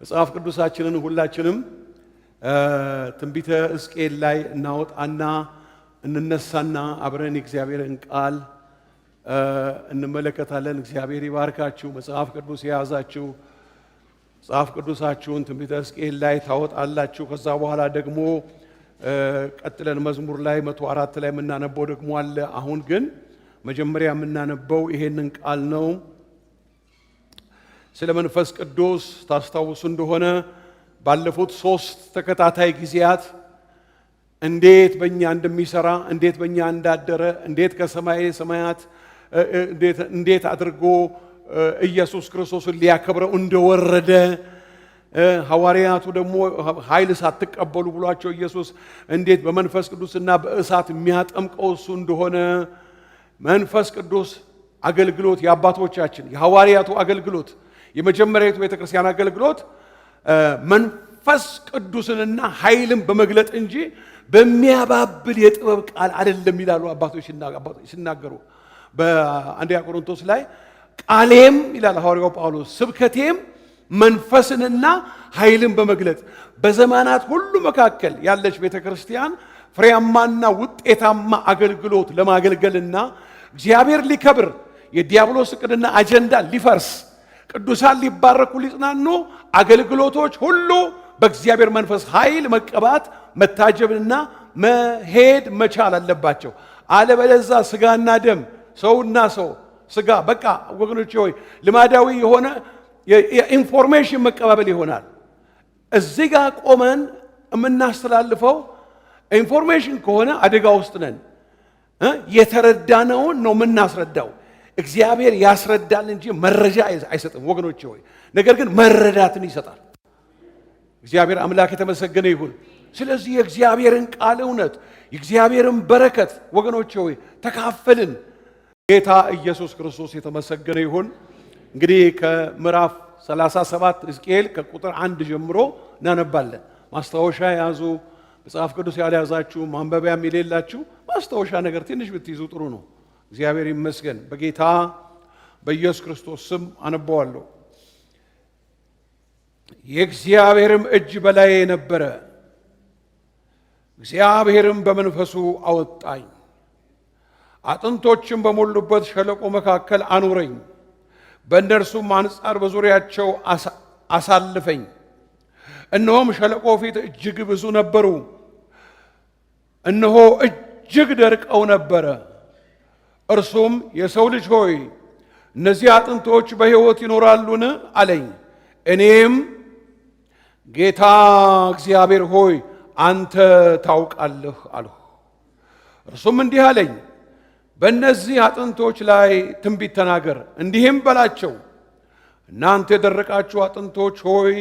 መጽሐፍ ቅዱሳችንን ሁላችንም ትንቢተ ሕዝቅኤል ላይ እናወጣና እንነሳና አብረን የእግዚአብሔርን ቃል እንመለከታለን። እግዚአብሔር ይባርካችሁ። መጽሐፍ ቅዱስ የያዛችሁ መጽሐፍ ቅዱሳችሁን ትንቢተ ሕዝቅኤል ላይ ታወጣላችሁ። ከዛ በኋላ ደግሞ ቀጥለን መዝሙር ላይ 104 ላይ የምናነበው ደግሞ አለ። አሁን ግን መጀመሪያ የምናነበው ይሄንን ቃል ነው። ስለ መንፈስ ቅዱስ ታስታውሱ እንደሆነ ባለፉት 3 ተከታታይ ጊዜያት እንዴት በእኛ እንደሚሰራ፣ እንዴት በእኛ እንዳደረ፣ እንዴት ከሰማይ ሰማያት እንዴት አድርጎ ኢየሱስ ክርስቶስን ሊያከብረው እንደወረደ፣ ሐዋርያቱ ደግሞ ኃይል ሳትቀበሉ ብሏቸው ኢየሱስ እንዴት በመንፈስ ቅዱስና በእሳት የሚያጠምቀው እሱ እንደሆነ፣ መንፈስ ቅዱስ አገልግሎት የአባቶቻችን የሐዋርያቱ አገልግሎት የመጀመሪያቱ ቤተክርስቲያን አገልግሎት መንፈስ ቅዱስንና ኃይልን በመግለጥ እንጂ በሚያባብል የጥበብ ቃል አይደለም ይላሉ አባቶች ሲናገሩ። በአንደኛ ቆሮንቶስ ላይ ቃሌም ይላል ሐዋርያው ጳውሎስ ስብከቴም መንፈስንና ኃይልን በመግለጥ በዘመናት ሁሉ መካከል ያለች ቤተክርስቲያን ፍሬያማና ውጤታማ አገልግሎት ለማገልገልና እግዚአብሔር ሊከብር የዲያብሎስ ዕቅድና አጀንዳ ሊፈርስ ቅዱሳን ሊባረኩ ሊጽናኑ አገልግሎቶች ሁሉ በእግዚአብሔር መንፈስ ኃይል መቀባት መታጀብና መሄድ መቻል አለባቸው። አለበለዛ ስጋና ደም ሰውና ሰው ስጋ በቃ ወገኖቼ ሆይ ልማዳዊ የሆነ የኢንፎርሜሽን መቀባበል ይሆናል። እዚህ ጋር ቆመን የምናስተላልፈው ኢንፎርሜሽን ከሆነ አደጋ ውስጥ ነን። የተረዳነውን ነው የምናስረዳው። እግዚአብሔር ያስረዳል እንጂ መረጃ አይሰጥም ወገኖቼ ሆይ። ነገር ግን መረዳትን ይሰጣል። እግዚአብሔር አምላክ የተመሰገነ ይሁን። ስለዚህ የእግዚአብሔርን ቃል እውነት የእግዚአብሔርን በረከት ወገኖቼ ሆይ ተካፈልን። ጌታ ኢየሱስ ክርስቶስ የተመሰገነ ይሁን። እንግዲህ ከምዕራፍ 37 ሕዝቅኤል ከቁጥር 1 ጀምሮ እናነባለን። ማስታወሻ ያዙ። መጽሐፍ ቅዱስ ያልያዛችሁ ማንበቢያም የሌላችሁ ማስታወሻ ነገር ትንሽ ብትይዙ ጥሩ ነው። እግዚአብሔር ይመስገን። በጌታ በኢየሱስ ክርስቶስ ስም አነበዋለሁ። የእግዚአብሔርም እጅ በላዬ ነበረ፣ እግዚአብሔርም በመንፈሱ አወጣኝ፣ አጥንቶችም በሞሉበት ሸለቆ መካከል አኑረኝ፣ በእነርሱም አንጻር በዙሪያቸው አሳልፈኝ። እነሆም ሸለቆ ፊት እጅግ ብዙ ነበሩ፣ እነሆ እጅግ ደርቀው ነበረ። እርሱም የሰው ልጅ ሆይ እነዚህ አጥንቶች በሕይወት ይኖራሉን አለኝ። እኔም ጌታ እግዚአብሔር ሆይ አንተ ታውቃለህ አልሁ። እርሱም እንዲህ አለኝ፣ በእነዚህ አጥንቶች ላይ ትንቢት ተናገር፣ እንዲህም በላቸው፣ እናንተ የደረቃችሁ አጥንቶች ሆይ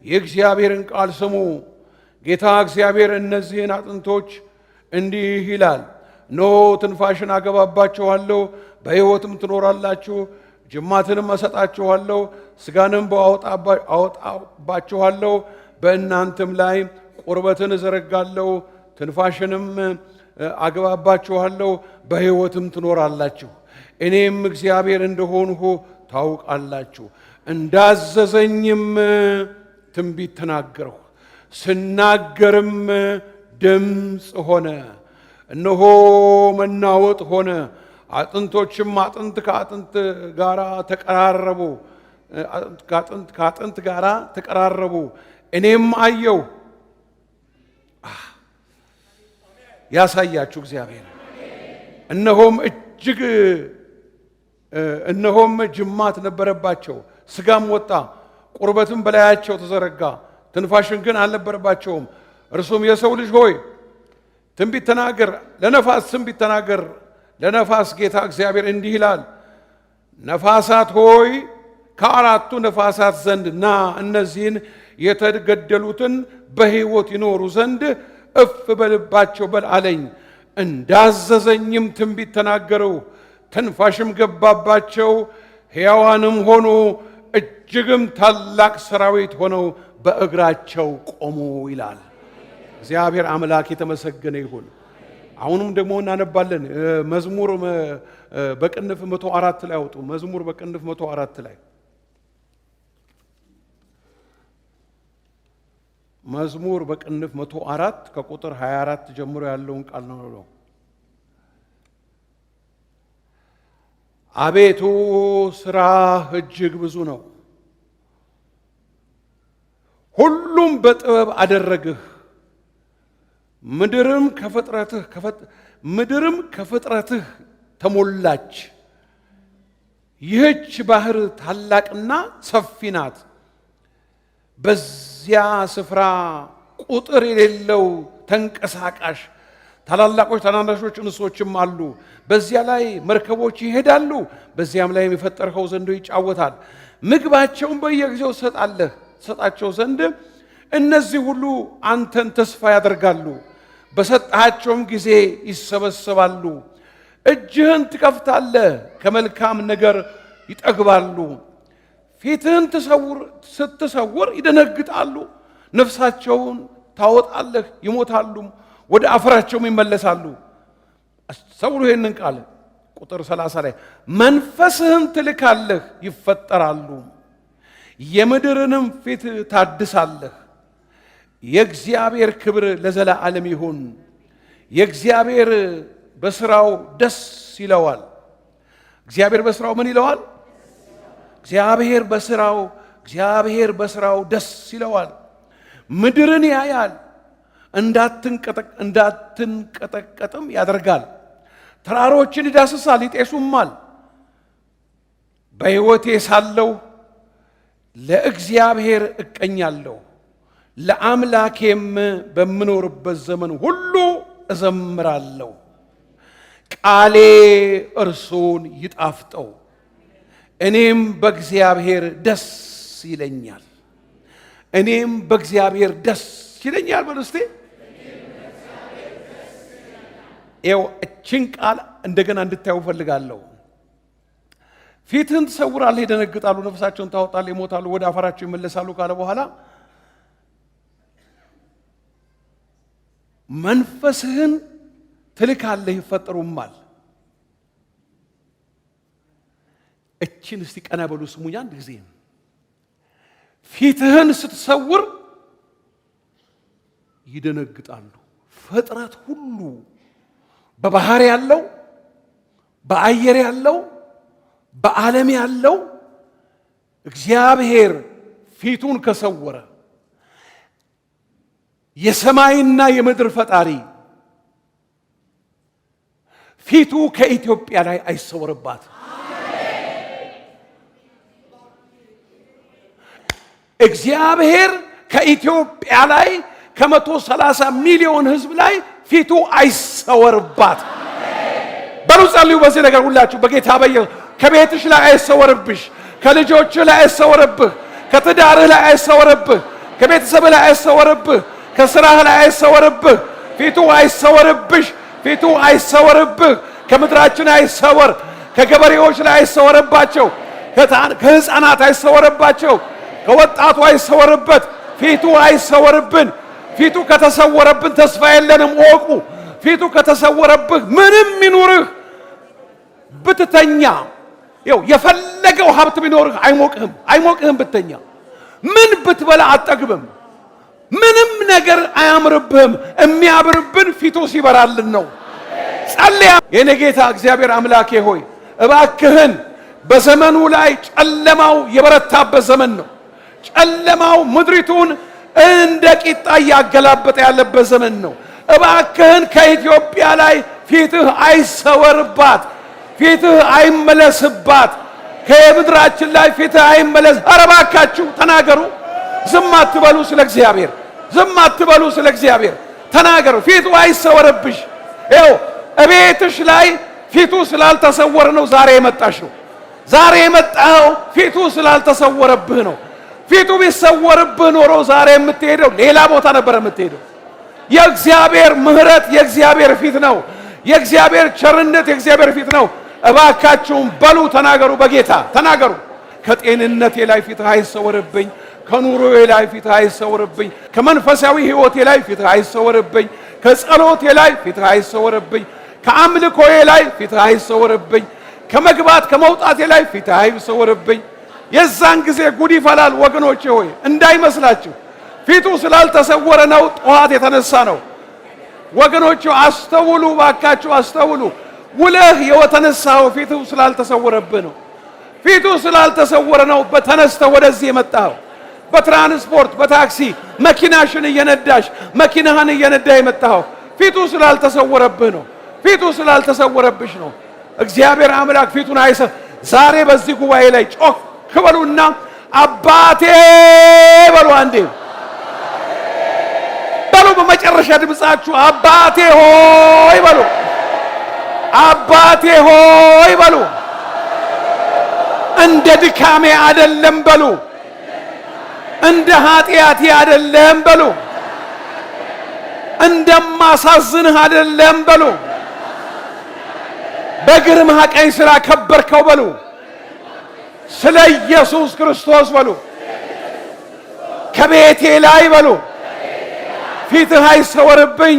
የእግዚአብሔርን ቃል ስሙ። ጌታ እግዚአብሔር እነዚህን አጥንቶች እንዲህ ይላል፣ እነሆ ትንፋሽን አገባባችኋለሁ፣ በሕይወትም ትኖራላችሁ፣ ጅማትንም እሰጣችኋለሁ፣ ሥጋንም አወጣባችኋለሁ፣ በእናንተም ላይ ቁርበትን እዘረጋለሁ፣ ትንፋሽንም አገባባችኋለሁ፣ በሕይወትም ትኖራላችሁ። እኔም እግዚአብሔር እንደሆንሁ ታውቃላችሁ። እንዳዘዘኝም ትንቢት ተናገርሁ፣ ስናገርም ድምፅ ሆነ፣ እነሆ መናወጥ ሆነ፣ አጥንቶችም አጥንት ከአጥንት ጋር ተቀራረቡ፣ ከአጥንት ጋር ተቀራረቡ። እኔም አየሁ። ያሳያችሁ እግዚአብሔር። እነሆም ጅማት ነበረባቸው፣ ሥጋም ወጣ፣ ቁርበትም በላያቸው ተዘረጋ፣ ትንፋሽን ግን አልነበረባቸውም። እርሱም የሰው ልጅ ሆይ ትንቢት ተናገር፣ ለነፋስ ትንቢት ተናገር። ለነፋስ ጌታ እግዚአብሔር እንዲህ ይላል፣ ነፋሳት ሆይ ከአራቱ ነፋሳት ዘንድ ና፣ እነዚህን የተገደሉትን በሕይወት ይኖሩ ዘንድ እፍ በልባቸው በል አለኝ። እንዳዘዘኝም ትንቢት ተናገረው፣ ትንፋሽም ገባባቸው፣ ሕያዋንም ሆኑ፣ እጅግም ታላቅ ሰራዊት ሆነው በእግራቸው ቆሙ ይላል። እግዚአብሔር አምላክ የተመሰገነ ይሁን። አሁንም ደግሞ እናነባለን። መዝሙር በቅንፍ 104 ላይ አውጡ። መዝሙር በቅንፍ 104 ላይ መዝሙር በቅንፍ 104 ከቁጥር 24 ጀምሮ ያለውን ቃል ነው። አቤቱ ሥራህ እጅግ ብዙ ነው፣ ሁሉም በጥበብ አደረግህ። ምድርም ከፍጥረትህ ተሞላች። ይህች ባህር ታላቅና ሰፊ ናት። በዚያ ስፍራ ቁጥር የሌለው ተንቀሳቃሽ ታላላቆች ታናናሾች እንስሶችም አሉ። በዚያ ላይ መርከቦች ይሄዳሉ። በዚያም ላይ የፈጠርከው ዘንዶ ይጫወታል። ምግባቸውን በየጊዜው ሰጣቸው ዘንድ እነዚህ ሁሉ አንተን ተስፋ ያደርጋሉ። በሰጣቸውም ጊዜ ይሰበሰባሉ። እጅህን ትከፍታለህ፣ ከመልካም ነገር ይጠግባሉ። ፊትህን ስትሰውር ይደነግጣሉ። ነፍሳቸውን ታወጣለህ፣ ይሞታሉ፣ ወደ አፈራቸውም ይመለሳሉ። አስተውሉ ይህንን ቃል ቁጥር 30 ላይ መንፈስህን ትልካለህ፣ ይፈጠራሉ፣ የምድርንም ፊት ታድሳለህ። የእግዚአብሔር ክብር ለዘላለም ይሁን። የእግዚአብሔር በስራው ደስ ይለዋል። እግዚአብሔር በስራው ምን ይለዋል? እግዚአብሔር በስራው ደስ ይለዋል። ምድርን ያያል፣ እንዳትንቀጠቀጥም ያደርጋል። ተራሮችን ይዳስሳል፣ ይጤሱማል። በሕይወቴ ሳለሁ ለእግዚአብሔር እቀኛለሁ፣ ለአምላኬም በምኖርበት ዘመን ሁሉ እዘምራለሁ። ቃሌ እርሱን ይጣፍጠው፣ እኔም በእግዚአብሔር ደስ ይለኛል። እኔም በእግዚአብሔር ደስ ይለኛል። በልስቴ ይኸው እችን ቃል እንደገና እንድታዩ ፈልጋለሁ። ፊትህን ትሰውራለህ፣ ይደነግጣሉ፣ ነፍሳቸውን ታወጣለህ፣ ይሞታሉ፣ ወደ አፈራቸው ይመለሳሉ ካለ በኋላ መንፈስህን ትልካለህ፣ ይፈጠሩማል። እችን እስቲ ቀና በሉ ስሙኝ አንድ ጊዜ። ፊትህን ስትሰውር ይደነግጣሉ። ፍጥረት ሁሉ በባህር ያለው፣ በአየር ያለው፣ በዓለም ያለው እግዚአብሔር ፊቱን ከሰወረ የሰማይና የምድር ፈጣሪ ፊቱ ከኢትዮጵያ ላይ አይሰወርባት። እግዚአብሔር ከኢትዮጵያ ላይ ከ130 ሚሊዮን ሕዝብ ላይ ፊቱ አይሰወርባት። በሉ ጸልዩ በዚህ ነገር ሁላችሁ በጌታ በኢየሱስ። ከቤትሽ ላይ አይሰወርብሽ፣ ከልጆችህ ላይ አይሰወርብህ፣ ከትዳርህ ላይ አይሰወርብህ፣ ከቤተሰብህ ላይ አይሰወርብህ፣ ከስራህ ላይ አይሰወርብህ። ፊቱ አይሰወርብሽ፣ ፊቱ አይሰወርብህ። ከምድራችን አይሰወር፣ ከገበሬዎች ላይ አይሰወርባቸው፣ ከህፃናት አይሰወርባቸው፣ ከወጣቱ አይሰወርበት። ፊቱ አይሰወርብን። ፊቱ ከተሰወረብን ተስፋ የለንም። ወቁ ፊቱ ከተሰወረብህ ምንም ይኑርህ ብትተኛ፣ ይኸው የፈለገው ሀብት ቢኖርህ አይሞቅህም ብትተኛ። ምን ብትበላ አጠግብም። ምንም ነገር አያምርብህም። የሚያምርብን ፊቱ ሲበራልን ነው። ጸልያ የኔ ጌታ እግዚአብሔር አምላኬ ሆይ እባክህን በዘመኑ ላይ ጨለማው የበረታበት ዘመን ነው። ጨለማው ምድሪቱን እንደ ቂጣ እያገላበጠ ያለበት ዘመን ነው። እባክህን ከኢትዮጵያ ላይ ፊትህ አይሰወርባት፣ ፊትህ አይመለስባት። ከምድራችን ላይ ፊትህ አይመለስ። ኧረ እባካችሁ ተናገሩ። ዝም አትበሉ። ስለ እግዚአብሔር ዝም አትበሉ። ስለ እግዚአብሔር ተናገሩ። ፊቱ አይሰወርብሽ። ይኸው እቤትሽ ላይ ፊቱ ስላልተሰወረ ነው ዛሬ የመጣሽው። ዛሬ የመጣኸው ፊቱ ስላልተሰወረብህ ነው። ፊቱ ቢሰወርብህ ኖሮ ዛሬ የምትሄደው ሌላ ቦታ ነበር የምትሄደው። የእግዚአብሔር ምሕረት የእግዚአብሔር ፊት ነው። የእግዚአብሔር ቸርነት የእግዚአብሔር ፊት ነው። እባካችሁም በሉ ተናገሩ። በጌታ ተናገሩ። ከጤንነቴ ላይ ፊትህ አይሰወርብኝ። ከኑሮዬ ላይ ፊትህ አይሰወርብኝ። ከመንፈሳዊ ሕይወቴ ላይ ፊትህ አይሰወርብኝ። ከጸሎቴ ላይ ፊትህ አይሰወርብኝ። ከአምልኮዬ ላይ ፊትህ አይሰወርብኝ። ከመግባት ከመውጣቴ ላይ ፊትህ አይሰወርብኝ። የዛን ጊዜ ጉድ ይፈላል ወገኖቼ ሆይ እንዳይመስላችሁ። ፊቱ ስላልተሰወረ ነው ጠዋት የተነሳ ነው። ወገኖቹ አስተውሉ፣ ባካችሁ አስተውሉ። ውለህ የተነሳው ፊቱ ስላልተሰወረብህ ነው። ፊቱ ስላልተሰወረ ነው በተነስተህ ወደዚህ የመጣው። በትራንስፖርት በታክሲ መኪናሽን እየነዳሽ መኪናህን እየነዳ የመጣው ፊቱ ስላልተሰወረብህ ነው። ፊቱ ስላልተሰወረብሽ ነው። እግዚአብሔር አምላክ ፊቱን አይሰ ዛሬ በዚህ ጉባኤ ላይ ጮክ በሉና አባቴ በሉ አንዴ በሉ። በመጨረሻ ድምጻችሁ አባቴ ሆይ በሉ። አባቴ ሆይ በሉ። እንደ ድካሜ አይደለም በሉ። እንደ ኃጢአቴ አይደለም በሉ። እንደማሳዝንህ አይደለም በሉ። በግርማ ቀኝ ስራ ከበርከው በሉ። ስለ ኢየሱስ ክርስቶስ በሉ። ከቤቴ ላይ በሉ ፊትህ አይሰወርብኝ።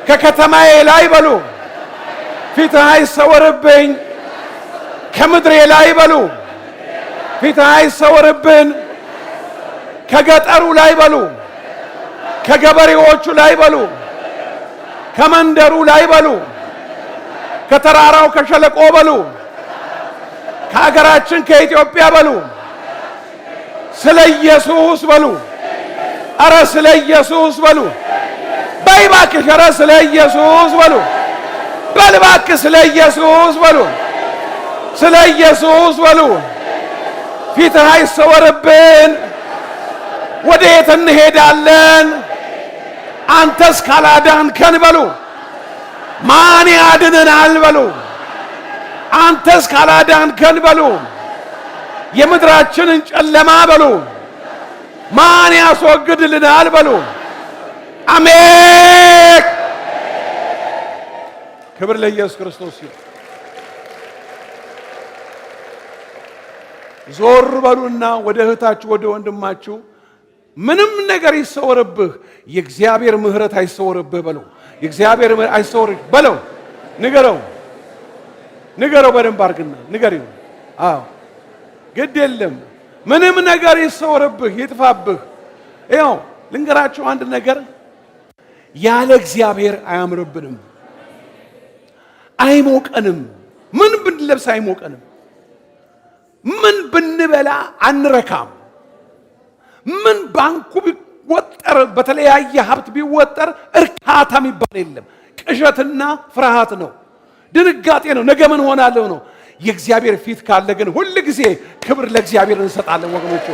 ከከተማዬ ላይ በሉ ፊትህ አይሰወርብኝ። ከምድሬ ላይ በሉ ፊትህ አይሰወርብን። ከገጠሩ ላይ በሉ ከገበሬዎቹ ላይ በሉ ከመንደሩ ላይ በሉ ከተራራው ከሸለቆ በሉ ከሀገራችን ከኢትዮጵያ በሉ ስለ ኢየሱስ በሉ። አረ ስለ ኢየሱስ በሉ። በይ እባክሽ አረ ስለ ኢየሱስ በሉ። በል እባክህ ስለ ኢየሱስ በሉ። ስለ ኢየሱስ በሉ። ፊትህ አይሰወርብን። ወዴት እንሄዳለን? አንተስ ካላዳንከን በሉ ማን ያድነናል በሉ። አንተስ ካላዳንከን በሉ የምድራችንን ጨለማ በሉ ማን ያስወግድልናል በሉ። አሜን። ክብር ለኢየሱስ ክርስቶስ ይሁን። ዞር በሉና ወደ እህታችሁ ወደ ወንድማችሁ ምንም ነገር ይሰወርብህ፣ የእግዚአብሔር ምሕረት አይሰወርብህ በለው። የእግዚአብሔር ምሕረት አይሰወርብህ በለው። ንገረው በደንብ አድርግና ንገሪው። አዎ ግድ የለም ምንም ነገር ይሰወርብህ ይጥፋብህ። ይኸው ልንገራችሁ አንድ ነገር፣ ያለ እግዚአብሔር አያምርብንም፣ አይሞቀንም። ምን ብንለብስ አይሞቀንም። ምን ብንበላ አንረካም። ምን ባንኩ ቢወጠር በተለያየ ሀብት ቢወጠር እርካታ የሚባል የለም። ቅዠትና ፍርሃት ነው፣ ድንጋጤ ነው። ነገ ምን ሆናለሁ ነው። የእግዚአብሔር ፊት ካለ ግን ሁል ጊዜ ክብር ለእግዚአብሔር እንሰጣለን ወገኖች።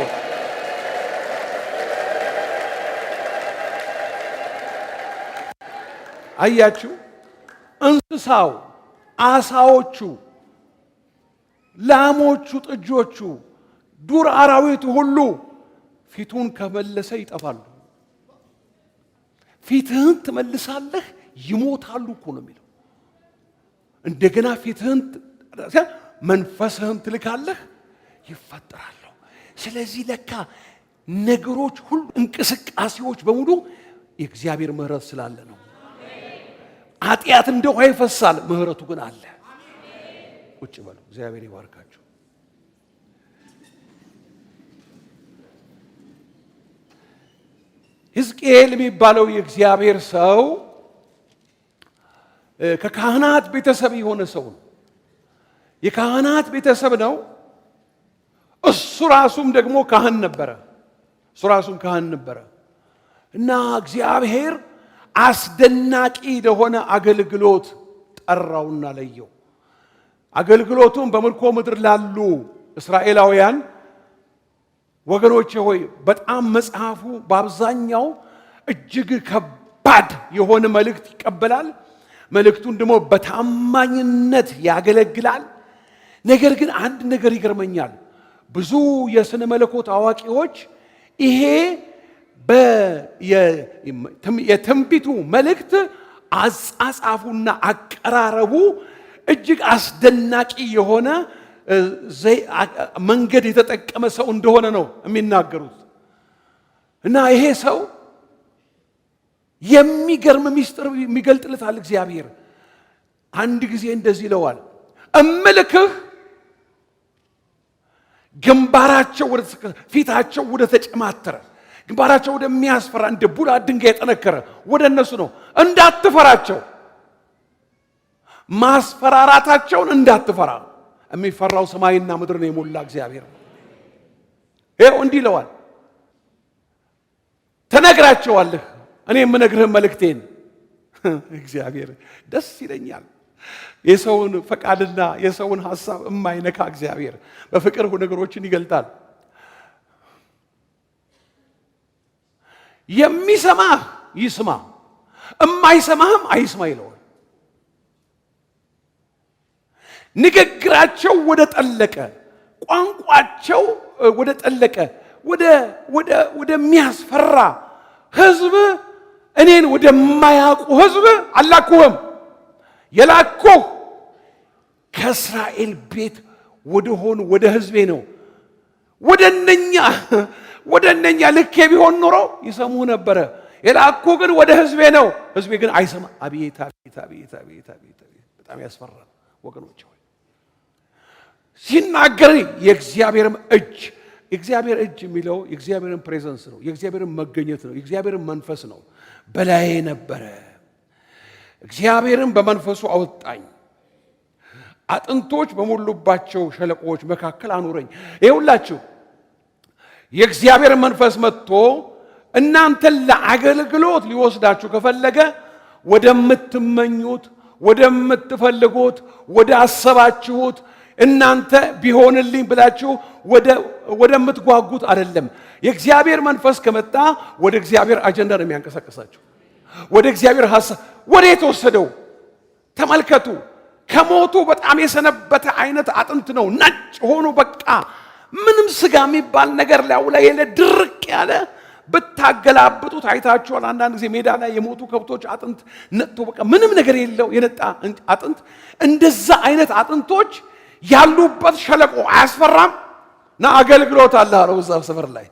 አያችሁ፣ እንስሳው፣ አሳዎቹ፣ ላሞቹ፣ ጥጆቹ፣ ዱር አራዊቱ ሁሉ ፊቱን ከመለሰ ይጠፋሉ። ፊትህን ትመልሳለህ ይሞታሉ እኮ ነው የሚለው። እንደገና ፊትህን መንፈስህን ትልካለህ ይፈጠራሉ። ስለዚህ ለካ ነገሮች ሁሉ እንቅስቃሴዎች በሙሉ የእግዚአብሔር ምሕረት ስላለ ነው። ኃጢአት እንደ ውሃ ይፈሳል፣ ምሕረቱ ግን አለ። ቁጭ በሉ። እግዚአብሔር ይባርካችሁ። ሕዝቅኤል የሚባለው የእግዚአብሔር ሰው ከካህናት ቤተሰብ የሆነ ሰው ነው። የካህናት ቤተሰብ ነው። እሱ ራሱም ደግሞ ካህን ነበረ። እና እግዚአብሔር አስደናቂ ለሆነ አገልግሎት ጠራውና ለየው። አገልግሎቱም በምርኮ ምድር ላሉ እስራኤላውያን ወገኖቼ ሆይ በጣም መጽሐፉ በአብዛኛው እጅግ ከባድ የሆነ መልእክት ይቀበላል። መልእክቱን ደግሞ በታማኝነት ያገለግላል። ነገር ግን አንድ ነገር ይገርመኛል። ብዙ የሥነ መለኮት አዋቂዎች ይሄ የትንቢቱ መልእክት አጻጻፉና አቀራረቡ እጅግ አስደናቂ የሆነ መንገድ የተጠቀመ ሰው እንደሆነ ነው የሚናገሩት። እና ይሄ ሰው የሚገርም ምስጢር የሚገልጥለታል እግዚአብሔር። አንድ ጊዜ እንደዚህ ይለዋል፣ እምልክህ ግንባራቸው ፊታቸው ወደ ተጨማተረ ግንባራቸው ወደሚያስፈራ እንደ ቡላ ድንጋይ የጠነከረ ወደ እነሱ ነው። እንዳትፈራቸው፣ ማስፈራራታቸውን እንዳትፈራ። የሚፈራው ሰማይና ምድርን የሞላ እግዚአብሔር ነው። ይኸው እንዲህ ይለዋል፣ ተነግራቸዋለህ፣ እኔ የምነግርህን መልእክቴን። እግዚአብሔር ደስ ይለኛል። የሰውን ፈቃድና የሰውን ሐሳብ የማይነካ እግዚአብሔር በፍቅር ነገሮችን ይገልጣል። የሚሰማህ ይስማ፣ የማይሰማህም አይስማ ይለዋል። ንግግራቸው ወደ ጠለቀ፣ ቋንቋቸው ወደ ጠለቀ ወደሚያስፈራ ሕዝብ እኔን ወደማያውቁ ሕዝብ አላኩህም። የላኩህ ከእስራኤል ቤት ወደሆኑ ወደ ሕዝቤ ነው። ወደ እነኛ ልኬ ቢሆን ኖሮ ይሰሙ ነበረ። የላኩህ ግን ወደ ሕዝቤ ነው። ሕዝቤ ግን አይሰማ። አቤት አቤት አቤት አቤት አቤት! በጣም ያስፈራል ወገኖች። ሲናገር የእግዚአብሔር እጅ የሚለው የእግዚአብሔርን ፕሬዘንስ ነው፣ የእግዚአብሔርን መገኘት ነው፣ የእግዚአብሔርን መንፈስ ነው። በላዬ ነበረ፣ እግዚአብሔርን በመንፈሱ አወጣኝ፣ አጥንቶች በሞሉባቸው ሸለቆዎች መካከል አኖረኝ። ይኸውላችሁ የእግዚአብሔር መንፈስ መጥቶ እናንተን ለአገልግሎት ሊወስዳችሁ ከፈለገ ወደምትመኙት፣ ወደምትፈልጉት፣ ወደ አሰባችሁት እናንተ ቢሆንልኝ ብላችሁ ወደምትጓጉት አይደለም። የእግዚአብሔር መንፈስ ከመጣ ወደ እግዚአብሔር አጀንዳ ነው የሚያንቀሳቀሳችሁ፣ ወደ እግዚአብሔር ሐሳብ። ወደ የተወሰደው ተመልከቱ። ከሞቱ በጣም የሰነበተ አይነት አጥንት ነው። ነጭ ሆኖ በቃ ምንም ስጋ የሚባል ነገር ላይ የለ፣ ድርቅ ያለ። ብታገላብጡት አይታችኋል። አንዳንድ ጊዜ ሜዳ ላይ የሞቱ ከብቶች አጥንት ነጥቶ በቃ ምንም ነገር የለው የነጣ አጥንት። እንደዛ አይነት አጥንቶች ያሉበት ሸለቆ አያስፈራም? ና አገልግሎት አለ አለው እዛ ሰፈር ላይ።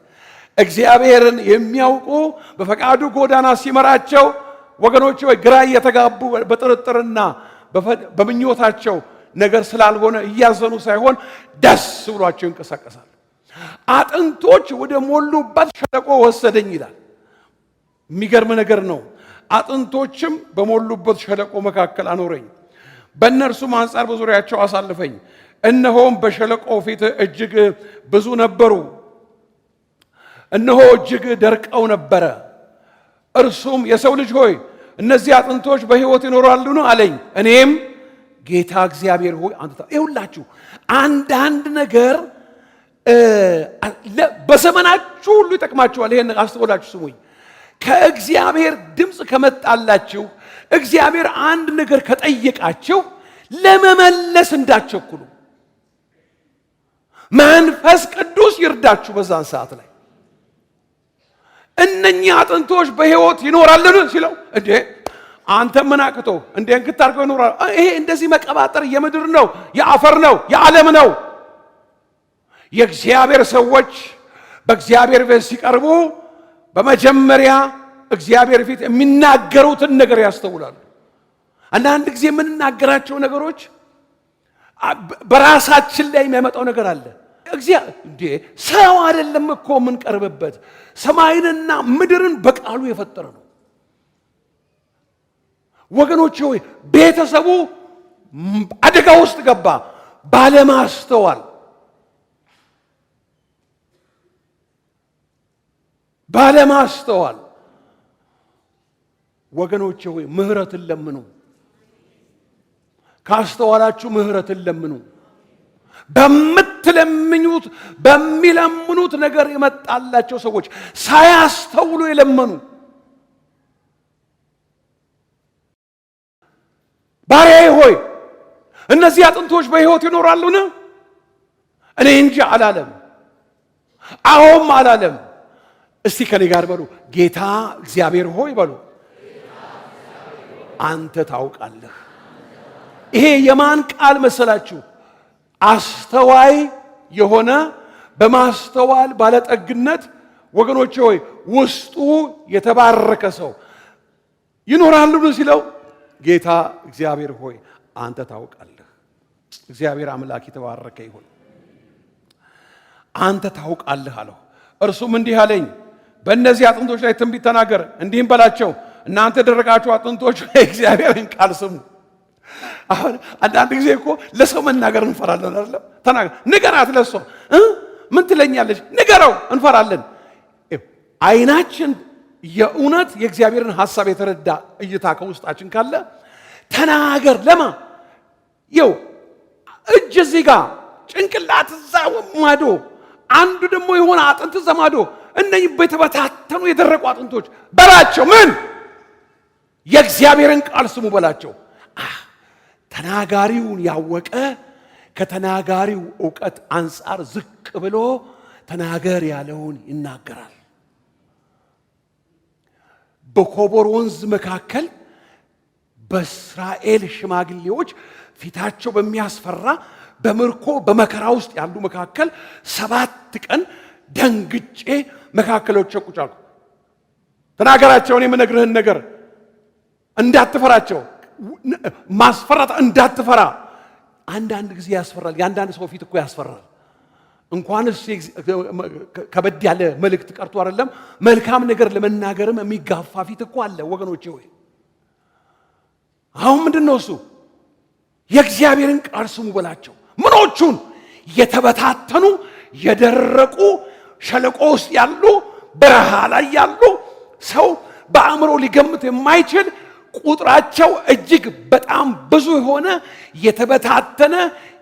እግዚአብሔርን የሚያውቁ በፈቃዱ ጎዳና ሲመራቸው ወገኖች ወይ ግራ እየተጋቡ በጥርጥርና በምኞታቸው ነገር ስላልሆነ እያዘኑ ሳይሆን ደስ ብሏቸው ይንቀሳቀሳል። አጥንቶች ወደ ሞሉበት ሸለቆ ወሰደኝ ይላል። የሚገርም ነገር ነው። አጥንቶችም በሞሉበት ሸለቆ መካከል አኖረኝ፣ በእነርሱም አንጻር በዙሪያቸው አሳልፈኝ። እነሆም በሸለቆ ፊት እጅግ ብዙ ነበሩ፣ እነሆ እጅግ ደርቀው ነበረ። እርሱም የሰው ልጅ ሆይ እነዚህ አጥንቶች በሕይወት ይኖራሉን አለኝ። እኔም ጌታ እግዚአብሔር ሆይ አንተ ይሁላችሁ። አንዳንድ ነገር በዘመናችሁ ሁሉ ይጠቅማችኋል። ይሄን አስተውላችሁ ስሙኝ። ከእግዚአብሔር ድምፅ ከመጣላችሁ፣ እግዚአብሔር አንድ ነገር ከጠየቃችሁ ለመመለስ እንዳትቸኩሉ። መንፈስ ቅዱስ ይርዳችሁ በዛን ሰዓት ላይ። እነኚህ አጥንቶች በሕይወት ይኖራልን ሲለው እንዴ አንተ ምን አቅቶ እንዴ እንክታርገው ይኖራል? ይሄ እንደዚህ መቀባጠር የምድር ነው፣ የአፈር ነው፣ የዓለም ነው። የእግዚአብሔር ሰዎች በእግዚአብሔር ቤት ሲቀርቡ በመጀመሪያ እግዚአብሔር ፊት የሚናገሩትን ነገር ያስተውላሉ። አንዳንድ ጊዜ የምንናገራቸው ነገሮች በራሳችን ላይ የሚያመጣው ነገር አለ። እንዴ ሰው አይደለም እኮ የምንቀርብበት፣ ሰማይንና ምድርን በቃሉ የፈጠረ ነው። ወገኖች ሆይ ቤተሰቡ አደጋ ውስጥ ገባ ባለማስተዋል። ወገኖች ሆይ ምህረትን ለምኑ። ካስተዋላችሁ ምህረትን ለምኑ። በሚለምኑት ነገር የመጣላቸው ሰዎች ሳያስተውሉ የለመኑ ባሪያዬ ሆይ እነዚህ አጥንቶች በሕይወት ይኖራሉን? እኔ እንጂ አላለም፣ አዎም አላለም። እስቲ ከኔ ጋር በሉ፣ ጌታ እግዚአብሔር ሆይ በሉ፣ አንተ ታውቃለህ። ይሄ የማን ቃል መሰላችሁ? አስተዋይ የሆነ በማስተዋል ባለጠግነት ወገኖች ሆይ ውስጡ የተባረከ ሰው ይኖራሉን ሲለው ጌታ እግዚአብሔር ሆይ አንተ ታውቃለህ። እግዚአብሔር አምላክ የተባረከ ይሁን። አንተ ታውቃለህ አለው። እርሱም እንዲህ አለኝ፣ በእነዚህ አጥንቶች ላይ ትንቢት ተናገር፣ እንዲህም በላቸው እናንተ የደረቃችሁ አጥንቶች የእግዚአብሔርን ቃል ስሙ። አሁን አንዳንድ ጊዜ እኮ ለሰው መናገር እንፈራለን አይደል? ተናገር፣ ንገራት፣ ለሷ ምን ትለኛለች? ንገረው፣ እንፈራለን። አይናችን የእውነት የእግዚአብሔርን ሐሳብ የተረዳ እይታ ከውስጣችን ካለ ተናገር። ለማ ይው እጅ እዚህ ጋር ጭንቅላት እዛ ማዶ፣ አንዱ ደግሞ የሆነ አጥንት ዘማዶ፣ እነኚህ በተበታተኑ የደረቁ አጥንቶች በላቸው ምን የእግዚአብሔርን ቃል ስሙ በላቸው። ተናጋሪውን ያወቀ ከተናጋሪው ዕውቀት አንጻር ዝቅ ብሎ ተናገር ያለውን ይናገራል። በኮቦር ወንዝ መካከል በእስራኤል ሽማግሌዎች ፊታቸው በሚያስፈራ በምርኮ በመከራ ውስጥ ያሉ መካከል 7 ቀን ደንግጬ መካከላቸው ቁጭ አልኩ። ተናገራቸው፣ እኔ የምነግርህን ነገር እንዳትፈራቸው፣ ማስፈራት እንዳትፈራ። አንዳንድ ጊዜ ያስፈራል። የአንዳንድ ሰው ፊት እኮ ያስፈራል። እንኳንስ ከበድ ያለ መልእክት ቀርቶ አይደለም መልካም ነገር ለመናገርም የሚጋፋ ፊት እኮ አለ ወገኖቼ ሆይ። አሁን ምንድነው እሱ? የእግዚአብሔርን ቃል ስሙ በላቸው። ምኖቹን? የተበታተኑ የደረቁ ሸለቆ ውስጥ ያሉ በረሃ ላይ ያሉ ሰው በአእምሮ ሊገምት የማይችል ቁጥራቸው እጅግ በጣም ብዙ የሆነ የተበታተነ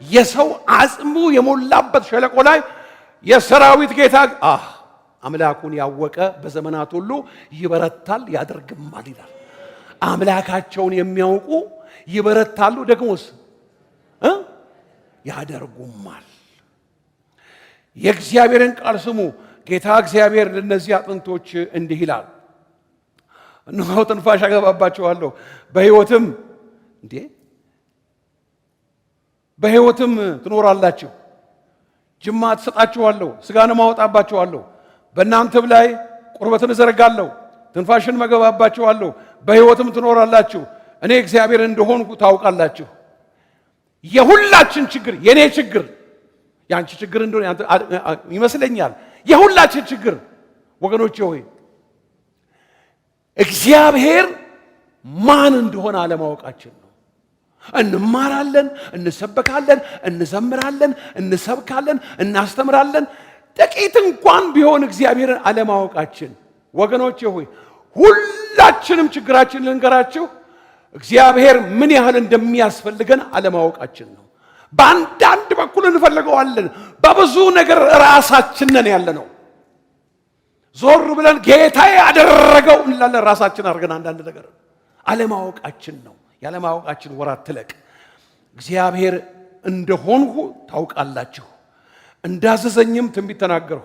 የሰው አጽሙ የሞላበት ሸለቆ ላይ የሰራዊት ጌታ አምላኩን ያወቀ በዘመናት ሁሉ ይበረታል ያደርግማል ይላል። አምላካቸውን የሚያውቁ ይበረታሉ፣ ደግሞስ ያደርጉማል። የእግዚአብሔርን ቃል ስሙ። ጌታ እግዚአብሔር ለነዚህ አጥንቶች እንዲህ ይላል፣ እነሆ ትንፋሽ አገባባቸዋለሁ፣ በሕይወትም ትኖራላችሁ፣ ጅማት እሰጣችኋለሁ፣ ሥጋንም አወጣባችኋለሁ፣ በእናንተም ላይ ቁርበትን እዘረጋለሁ፣ ትንፋሽን መገባባችኋለሁ፣ በሕይወትም ትኖራላችሁ፣ እኔ እግዚአብሔር እንደሆንኩ ታውቃላችሁ። የሁላችን ችግር፣ የኔ ችግር ያንቺ ችግር እንደሆነ ይመስለኛል። የሁላችን ችግር ወገኖቼ ሆይ እግዚአብሔር ማን እንደሆነ አለማወቃችን ነው። እንማራለን፣ እንሰበካለን፣ እንዘምራለን፣ እንሰብካለን፣ እናስተምራለን። ጥቂት እንኳን ቢሆን እግዚአብሔርን አለማወቃችን ወገኖቼ ሆይ ሁላችንም ችግራችን ልንገራችሁ፣ እግዚአብሔር ምን ያህል እንደሚያስፈልገን አለማወቃችን ነው። በአንዳንድ በኩል እንፈልገዋለን፣ በብዙ ነገር ራሳችንን ያለ ነው። ዞር ብለን ጌታዬ ያደረገው እንላለን፣ ራሳችን አድርገን አንዳንድ ነገር አለማወቃችን ነው። ያለማወቃችን ወራት ትለቅ። እግዚአብሔር እንደሆንሁ ታውቃላችሁ። እንዳዘዘኝም ትንቢት ተናገርሁ፣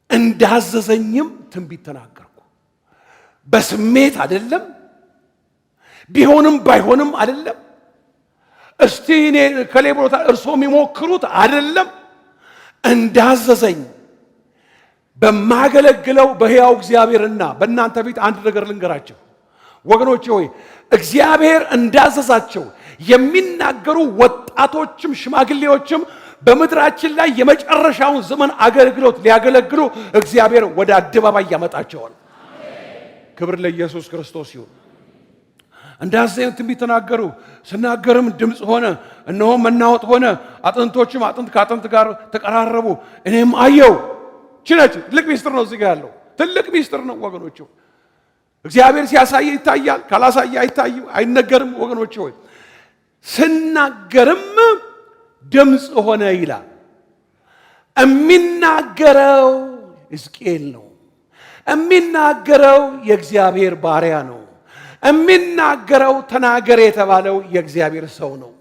እንዳዘዘኝም ትንቢት ተናገርኩ። በስሜት አይደለም፣ ቢሆንም ባይሆንም አይደለም፣ እስቲ እኔ ከሌብሮታ እርሶ የሚሞክሩት አይደለም። እንዳዘዘኝ በማገለግለው በሕያው እግዚአብሔርና በእናንተ ፊት አንድ ነገር ልንገራችሁ ወገኖቼ ሆይ፣ እግዚአብሔር እንዳዘዛቸው የሚናገሩ ወጣቶችም ሽማግሌዎችም በምድራችን ላይ የመጨረሻውን ዘመን አገልግሎት ሊያገለግሉ እግዚአብሔር ወደ አደባባይ ያመጣቸዋል። ክብር ለኢየሱስ ክርስቶስ ይሁን። እንዳዘዘኝ ትንቢት ተናገሩ። ስናገርም ድምፅ ሆነ፣ እነሆ መናወጥ ሆነ፣ አጥንቶችም አጥንት ከአጥንት ጋር ተቀራረቡ። እኔም አየው። ችነች ትልቅ ሚስጥር ነው። እዚህ ጋር ያለው ትልቅ ሚስጥር ነው ወገኖች። እግዚአብሔር ሲያሳየ ይታያል፣ ካላሳየ አይነገርም ወገኖች ሆይ። ስናገርም ድምፅ ሆነ ይላል። የሚናገረው ሕዝቅኤል ነው። የሚናገረው የእግዚአብሔር ባሪያ ነው። የሚናገረው ተናገር የተባለው የእግዚአብሔር ሰው ነው።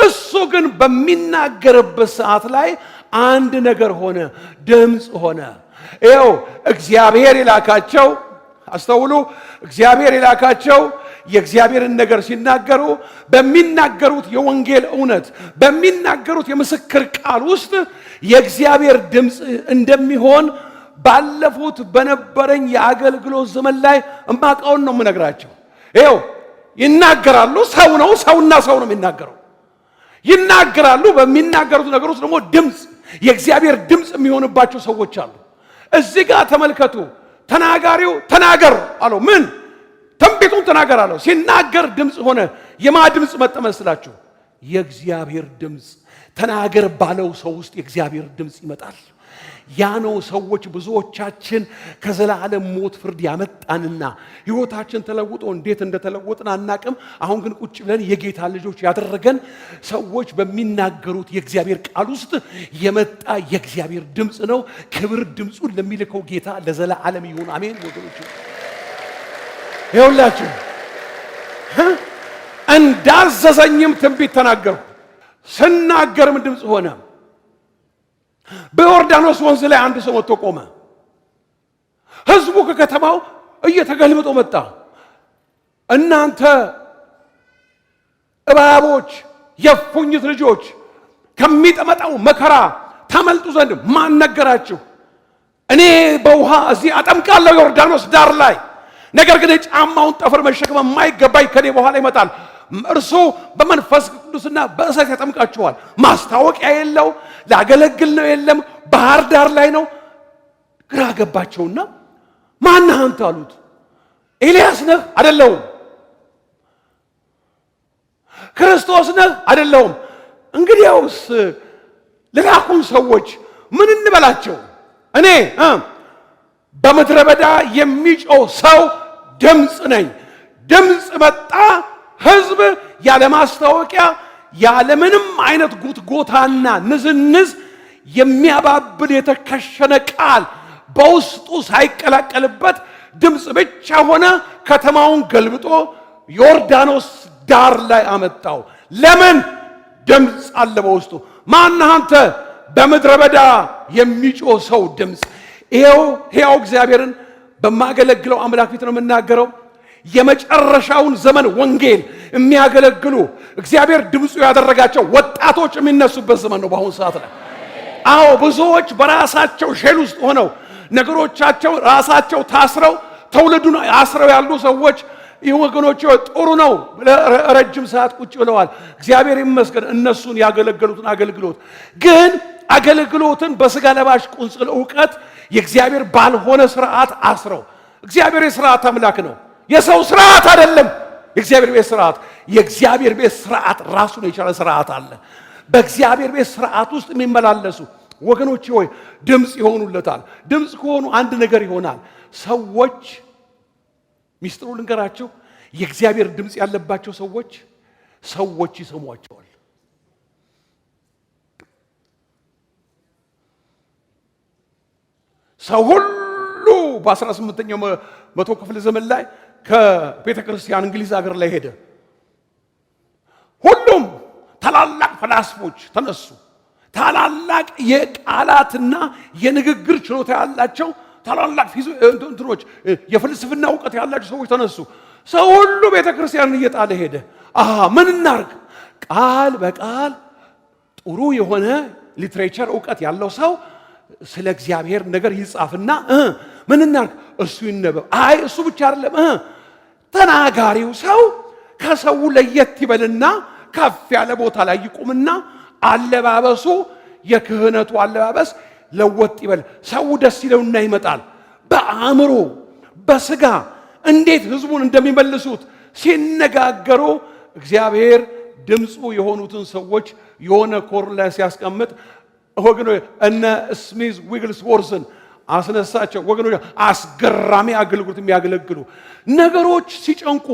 እሱ ግን በሚናገርበት ሰዓት ላይ አንድ ነገር ሆነ፣ ድምፅ ሆነ። ይኸው እግዚአብሔር የላካቸው አስተውሉ። እግዚአብሔር የላካቸው የእግዚአብሔርን ነገር ሲናገሩ በሚናገሩት የወንጌል እውነት በሚናገሩት የምስክር ቃል ውስጥ የእግዚአብሔር ድምፅ እንደሚሆን ባለፉት በነበረኝ የአገልግሎት ዘመን ላይ እማቃውን ነው የምነግራቸው። ይኸው ይናገራሉ። ሰው ነው፣ ሰውና ሰው ነው የሚናገረው። ይናገራሉ። በሚናገሩት ነገር ውስጥ ደግሞ ድምፅ የእግዚአብሔር ድምፅ የሚሆንባቸው ሰዎች አሉ። እዚህ ጋር ተመልከቱ። ተናጋሪው ተናገር አለው። ምን? ትንቢቱን ተናገር አለው። ሲናገር ድምፅ ሆነ። የማ ድምፅ መጣ መስላችሁ? የእግዚአብሔር ድምፅ። ተናገር ባለው ሰው ውስጥ የእግዚአብሔር ድምፅ ይመጣል። ያ ነው ሰዎች ብዙዎቻችን ከዘላለም ሞት ፍርድ ያመጣንና ሕይወታችን ተለውጦ እንዴት እንደተለወጥን አናቅም። አሁን ግን ቁጭ ብለን የጌታ ልጆች ያደረገን ሰዎች በሚናገሩት የእግዚአብሔር ቃል ውስጥ የመጣ የእግዚአብሔር ድምፅ ነው። ክብር ድምፁን ለሚልከው ጌታ ለዘላለም ይሁን። አሜን ወገኖች። ይኸውላችሁ እንዳዘዘኝም ትንቢት ተናገርኩ። ስናገርም ድምፅ ሆነ። በዮርዳኖስ ወንዝ ላይ አንድ ሰው ወጥቶ ቆመ። ሕዝቡ ከከተማው እየተገልብጦ መጣ። እናንተ እባቦች፣ የፉኝት ልጆች ከሚጠመጣው መከራ ታመልጡ ዘንድ ማን ነገራችሁ? እኔ በውሃ እዚህ አጠምቃለሁ ዮርዳኖስ ዳር ላይ። ነገር ግን የጫማውን ጠፍር መሸከም የማይገባኝ ከኔ በኋላ ይመጣል። እርሱ በመንፈስ ቅዱስና በእሳት ያጠምቃችኋል። ማስታወቂያ የለው፣ ላገለግል ነው የለም፣ ባህር ዳር ላይ ነው። ግራ ገባቸውና ማነህ አንተ አሉት። ኤልያስ ነህ? አይደለሁም። ክርስቶስ ነህ? አይደለሁም። እንግዲያውስ ለላኩን ሰዎች ምን እንበላቸው? እኔ በምድረ በዳ የሚጮህ ሰው ድምፅ ነኝ። ድምፅ መጣ። ሕዝብ ያለ ማስታወቂያ ያለ ምንም አይነት ጉትጎታና ንዝንዝ የሚያባብል የተከሸነ ቃል በውስጡ ሳይቀላቀልበት ድምፅ ብቻ ሆነ። ከተማውን ገልብጦ ዮርዳኖስ ዳር ላይ አመጣው። ለምን? ድምፅ አለ በውስጡ። ማነህ አንተ? በምድረ በዳ የሚጮህ ሰው ድምፅ። ይሄው ሕያው እግዚአብሔርን በማገለግለው አምላክ ፊት ነው የምናገረው። የመጨረሻውን ዘመን ወንጌል የሚያገለግሉ እግዚአብሔር ድምፁ ያደረጋቸው ወጣቶች የሚነሱበት ዘመን ነው በአሁኑ ሰዓት ላይ። አዎ ብዙዎች በራሳቸው ሼል ውስጥ ሆነው ነገሮቻቸው ራሳቸው ታስረው ትውልዱን አስረው ያሉ ሰዎች ይህ ወገኖች ጥሩ ነው። ረጅም ሰዓት ቁጭ ብለዋል። እግዚአብሔር ይመስገን እነሱን ያገለገሉትን አገልግሎት። ግን አገልግሎትን በስጋ ለባሽ ቁንጽል ዕውቀት የእግዚአብሔር ባልሆነ ስርዓት አስረው። እግዚአብሔር የስርዓት አምላክ ነው። የሰው ስርዓት አይደለም። የእግዚአብሔር ቤት ስርዓት፣ የእግዚአብሔር ቤት ስርዓት ራሱን የቻለ ስርዓት አለ። በእግዚአብሔር ቤት ስርዓት ውስጥ የሚመላለሱ ወገኖች ሆይ ድምፅ ይሆኑለታል። ድምፅ ከሆኑ አንድ ነገር ይሆናል። ሰዎች ሚስጥሩ ልንገራቸው፣ የእግዚአብሔር ድምፅ ያለባቸው ሰዎች ይሰሟቸዋል። ሰው ሁሉ በ18ኛው መቶ ክፍለ ዘመን ላይ ከቤተ ክርስቲያን እንግሊዝ ሀገር ላይ ሄደ። ሁሉም ታላላቅ ፈላስፎች ተነሱ። ታላላቅ የቃላትና የንግግር ችሎታ ያላቸው ታላላቅ እንትኖች የፍልስፍና እውቀት ያላቸው ሰዎች ተነሱ። ሰው ሁሉ ቤተ ክርስቲያንን እየጣለ ሄደ። ምን እናርግ? ቃል በቃል ጥሩ የሆነ ሊትሬቸር እውቀት ያለው ሰው ስለ እግዚአብሔር ነገር ይጻፍና ምን እናርግ? እሱ ይነበብ። እሱ ብቻ አይደለም፣ ተናጋሪው ሰው ከሰው ለየት ይበልና ከፍ ያለ ቦታ ላይ ይቁምና አለባበሱ የክህነቱ አለባበስ ለወጥ ይበል። ሰው ደስ ይለውና ይመጣል። በአእምሮ በስጋ እንዴት ህዝቡን እንደሚመልሱት ሲነጋገሩ እግዚአብሔር ድምፁ የሆኑትን ሰዎች የሆነ ኮር ላይ ሲያስቀምጥ ወገኖች እነ ስሚዝ ዊግልስወርዝን አስነሳቸው። ወገኖች አስገራሚ አገልግሎት የሚያገለግሉ ነገሮች ሲጨንቁ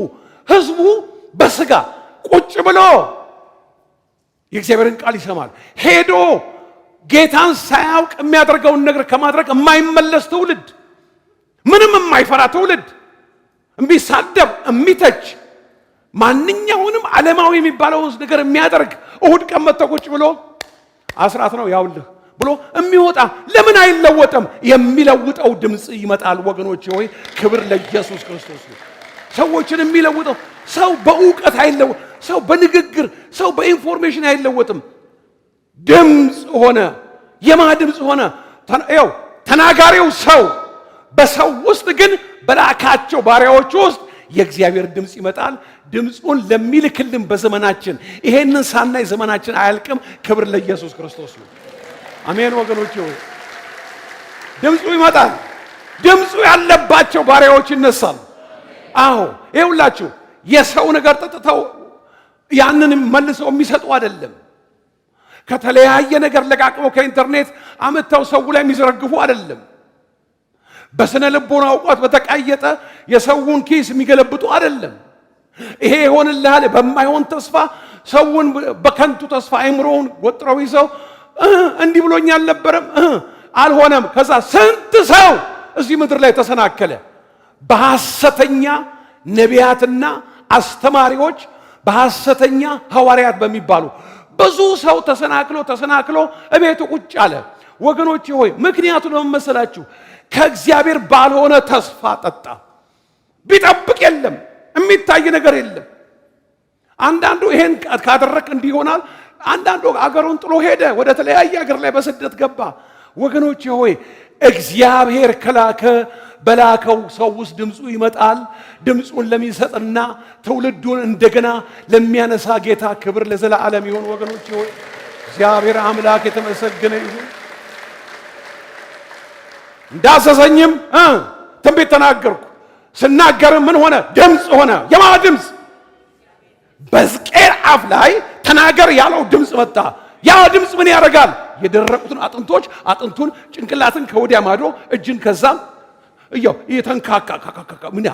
ህዝቡ በስጋ ቁጭ ብሎ የእግዚአብሔርን ቃል ይሰማል። ሄዶ ጌታን ሳያውቅ የሚያደርገውን ነገር ከማድረግ የማይመለስ ትውልድ፣ ምንም የማይፈራ ትውልድ፣ የሚሳደብ የሚተች ማንኛውንም ዓለማዊ የሚባለውን ነገር የሚያደርግ እሁድ ቀን መጥቶ ቁጭ ብሎ አስራት ነው ያውልህ ብሎ የሚወጣ ለምን አይለወጥም? የሚለውጠው ድምፅ ይመጣል። ወገኖች ሆይ ክብር ለኢየሱስ ክርስቶስ ነው። ሰዎችን የሚለውጠው ሰው በእውቀት አይለወጥ፣ ሰው በንግግር ሰው በኢንፎርሜሽን አይለወጥም። ድምፅ ሆነ። የማ ድምፅ ሆነ? ተናጋሪው ሰው። በሰው ውስጥ ግን በላካቸው ባሪያዎች ውስጥ የእግዚአብሔር ድምፅ ይመጣል። ድምፁን ለሚልክልን በዘመናችን ይሄንን ሳናይ ዘመናችን አያልቅም። ክብር ለኢየሱስ ክርስቶስ ነው። አሜን ወገኖች ሆይ ድምፁ ይመጣል። ድምፁ ያለባቸው ባሪያዎች ይነሳሉ። አዎ ይኸውላችሁ የሰው ነገር ጠጥተው ያንን መልሰው የሚሰጡ አይደለም። ከተለያየ ነገር ለቃቅመው ከኢንተርኔት አመጣው ሰው ላይ የሚዘረግፉ አይደለም። በስነ ልቦና እውቀት በተቃየጠ የሰውን ኪስ የሚገለብጡ አይደለም። ይሄ ይሆንልሃል በማይሆን ተስፋ ሰውን በከንቱ ተስፋ አይምሮውን ወጥረው ይዘው እንዲህ ብሎኛል አልነበረም አልሆነም። ከዛ ስንት ሰው እዚህ ምድር ላይ ተሰናከለ በሐሰተኛ ነቢያትና አስተማሪዎች፣ በሐሰተኛ ሐዋርያት በሚባሉ ብዙ ሰው ተሰናክሎ እቤቱ ቁጭ አለ። ወገኖቼ ሆይ ምክንያቱ ለምን መሰላችሁ? ከእግዚአብሔር ባልሆነ ተስፋ ጠጣ። ቢጠብቅ የለም፣ የሚታይ ነገር የለም። አንዳንዱ ይሄን ካደረክ እንዲህ ይሆናል። አንዳንዱ አገሩን ጥሎ ሄደ፣ ወደ ተለያየ አገር ላይ በስደት ገባ። ወገኖቼ ሆይ እግዚአብሔር በላከው ሰው ውስጥ ድምፁ ይመጣል። ድምፁን ለሚሰጥና ትውልዱን እንደገና ለሚያነሳ ጌታ ክብር ለዘላለም ይሁን። ወገኖቼ ሆይ እግዚአብሔር አምላክ የተመሰገነ ይሁን። እንዳዘዘኝም ትንቢት ተናገርኩ። ስናገርም ምን ሆነ? ድምፅ ሆነ። የማ ድምፅ? በሕዝቅኤል አፍ ላይ ተናገር ያለው ድምፅ መጣ። ያ ድምፅ ምን ያደርጋል? የደረቁትን አጥንቱን ጭንቅላትን ከወዲያ ማዶ እጅን ከዛም እየተንካካ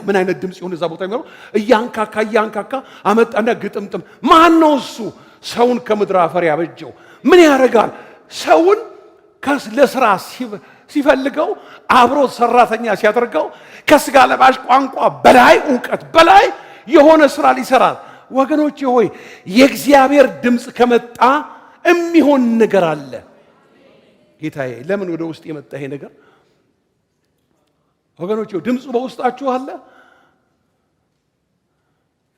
ምን አይነት ድምፅ ይሁን እዛ ቦታ የሚለው እያንካካ አመጣና ግጥምጥም። ማን ነው እሱ? ሰውን ከምድር አፈር ያበጀው። ምን ያደርጋል? ሰውን ለስራ ሲፈልገው አብሮ ሰራተኛ ሲያደርገው ከስጋ ለባሽ ቋንቋ በላይ እውቀት በላይ የሆነ ስራ ሊሰራል። ወገኖቼ ሆይ የእግዚአብሔር ድምፅ ከመጣ የሚሆን ነገር አለ። ጌታዬ ለምን ወደ ውስጥ የመጣ ይሄ ነገር? ወገኖቼ ድምፁ በውስጣችሁ አለ።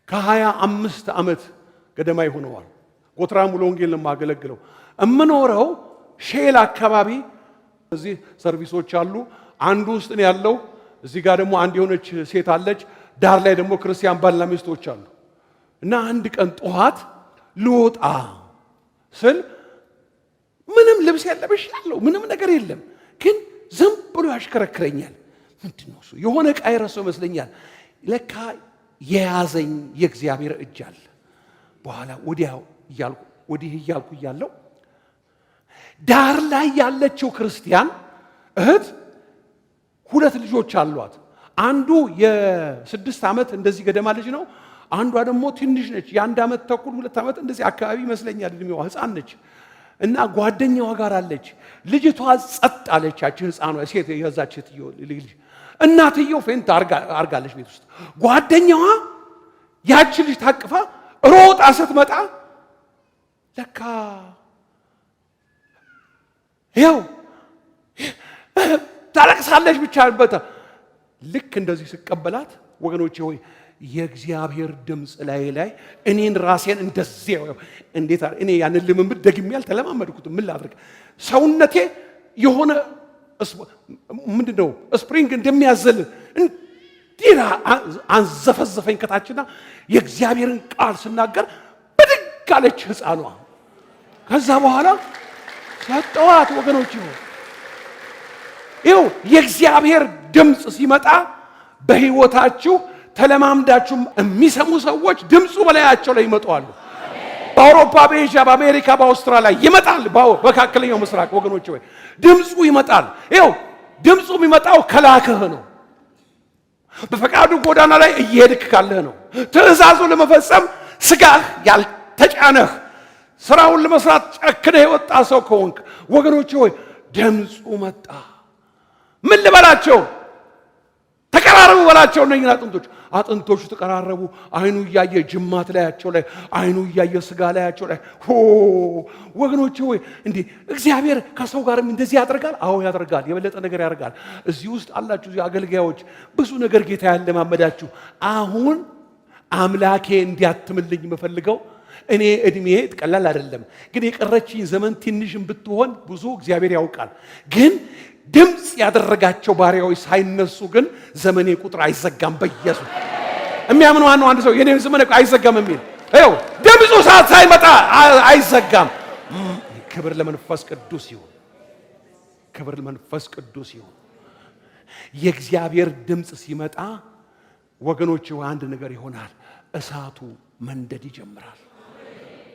ከ25 ዓመት ገደማ ይሆነዋል ጎትራ ሙሉ ወንጌል ለማገለግለው እምኖረው ሼል አካባቢ። እዚህ ሰርቪሶች አሉ። አንዱ ውስጥ ነው ያለው። እዚህ ጋር ደግሞ አንድ የሆነች ሴት አለች። ዳር ላይ ደግሞ ክርስቲያን ባልና ሚስቶች አሉ። እና አንድ ቀን ጠዋት ልወጣ ስል ምንም ልብስ ያለብሻለሁ ምንም ነገር የለም፣ ግን ዝም ብሎ ያሽከረክረኛል። ምንድነው እሱ? የሆነ ዕቃ የረሳው ይመስለኛል። ለካ የያዘኝ የእግዚአብሔር እጅ አለ። በኋላ ወዲህ እያልኩ እያለው ዳር ላይ ያለችው ክርስቲያን እህት 2 ልጆች አሏት። አንዱ የ6 ዓመት እንደዚህ ገደማ ልጅ ነው። አንዷ ደግሞ ትንሽ ነች፣ የ1 ዓመት ተኩል 2 ዓመት እንደዚህ አካባቢ ይመስለኛል እድሜዋ፣ ህፃን ነች። እና ጓደኛዋ ጋር አለች። ልጅቷ ጸጥ አለች። ያቺ ህፃኗ ሴት የዛች ልጅ እናትየው ፌንት አርጋለች ቤት ውስጥ። ጓደኛዋ ያቺ ልጅ ታቅፋ ሮጣ ስትመጣ ለካ ይኸው ታለቅሳለች ብቻ በታ። ልክ እንደዚህ ስቀበላት ወገኖቼ ሆይ የእግዚአብሔር ድምፅ ላይ እኔን ራሴን እንደዚህ እንዴት እኔ ያንን ልምምድ ደግሜ ያልተለማመድኩትም ምን ላድርግ? ሰውነቴ የሆነ ምንድነው ስፕሪንግ እንደሚያዘል እንዲራ አንዘፈዘፈኝ ከታችና የእግዚአብሔርን ቃል ስናገር ብድግ አለች ህፃኗ። ከዛ በኋላ ሰጠዋት። ወገኖች ይኸው የእግዚአብሔር ድምፅ ሲመጣ በህይወታችሁ ተለማምዳችሁ የሚሰሙ ሰዎች ድምፁ በላያቸው ላይ ይመጣሉ። በአውሮፓ፣ በኤዥያ፣ በአሜሪካ፣ በአውስትራሊያ ይመጣል። በመካከለኛው ምስራቅ ወገኖች ወይ ድምፁ ይመጣል። ይኸው ድምፁ የሚመጣው ከላከህ ነው። በፈቃዱ ጎዳና ላይ እየሄድክ ካለህ ነው። ትእዛዙ ለመፈጸም ስጋህ ያልተጫነህ ስራውን ለመስራት ጨክነህ የወጣ ሰው ከሆንክ ወገኖች ሆይ ድምፁ መጣ። ምን ልበላቸው? ተቀራረቡ በላቸው። እነኝን አጥንቶቹ ተቀራረቡ። አይኑ እያየ ጅማት ላያቸው ላይ፣ አይኑ እያየ ስጋ ላያቸው ላይ። ወገኖች ሆይ እንዲህ እግዚአብሔር ከሰው ጋርም እንደዚህ ያደርጋል። አዎ ያደርጋል። የበለጠ ነገር ያደርጋል። እዚህ ውስጥ አላችሁ እዚህ አገልጋዮች ብዙ ነገር ጌታ ያለማመዳችሁ። አሁን አምላኬ እንዲያትምልኝ የምፈልገው እኔ እድሜ ቀላል አይደለም፣ ግን የቀረችኝ ዘመን ትንሽም ብትሆን ብዙ እግዚአብሔር ያውቃል። ግን ድምፅ ያደረጋቸው ባሪያዎች ሳይነሱ ግን ዘመኔ ቁጥር አይዘጋም። በኢየሱስ የሚያምነው አንድ ሰው የኔ ዘመን አይዘጋም የሚል ይኸው ድምፁ ሰዓት ሳይመጣ አይዘጋም። ክብር ለመንፈስ ቅዱስ ይሁን። ክብር ለመንፈስ ቅዱስ ይሁን። የእግዚአብሔር ድምፅ ሲመጣ ወገኖች አንድ ነገር ይሆናል። እሳቱ መንደድ ይጀምራል።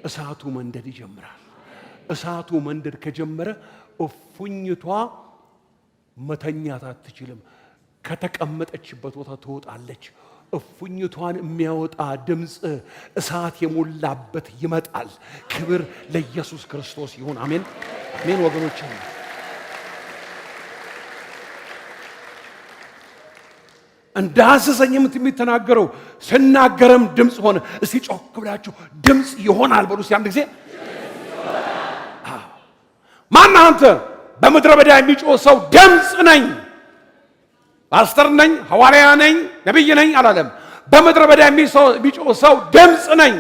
እሳቱ መንደድ ይጀምራል። እሳቱ መንደድ ከጀመረ እፉኝቷ መተኛት አትችልም። ከተቀመጠችበት ቦታ ትወጣለች። እፉኝቷን የሚያወጣ ድምፅ እሳት የሞላበት ይመጣል። ክብር ለኢየሱስ ክርስቶስ ይሁን። አሜን አሜን። ወገኖች እንዳዘዘኝም የሚተናገረው ስናገርም ድምፅ ሆነ። እስቲ ጮክ ብላችሁ ድምፅ ይሆናል በሉ። አንድ ጊዜ ማን አንተ? በምድረ በዳ የሚጮህ ሰው ድምፅ ነኝ። ፓስተር ነኝ፣ ሐዋርያ ነኝ፣ ነብይ ነኝ አላለም። በምድረ በዳ የሚጮህ ሰው ድምፅ ነኝ።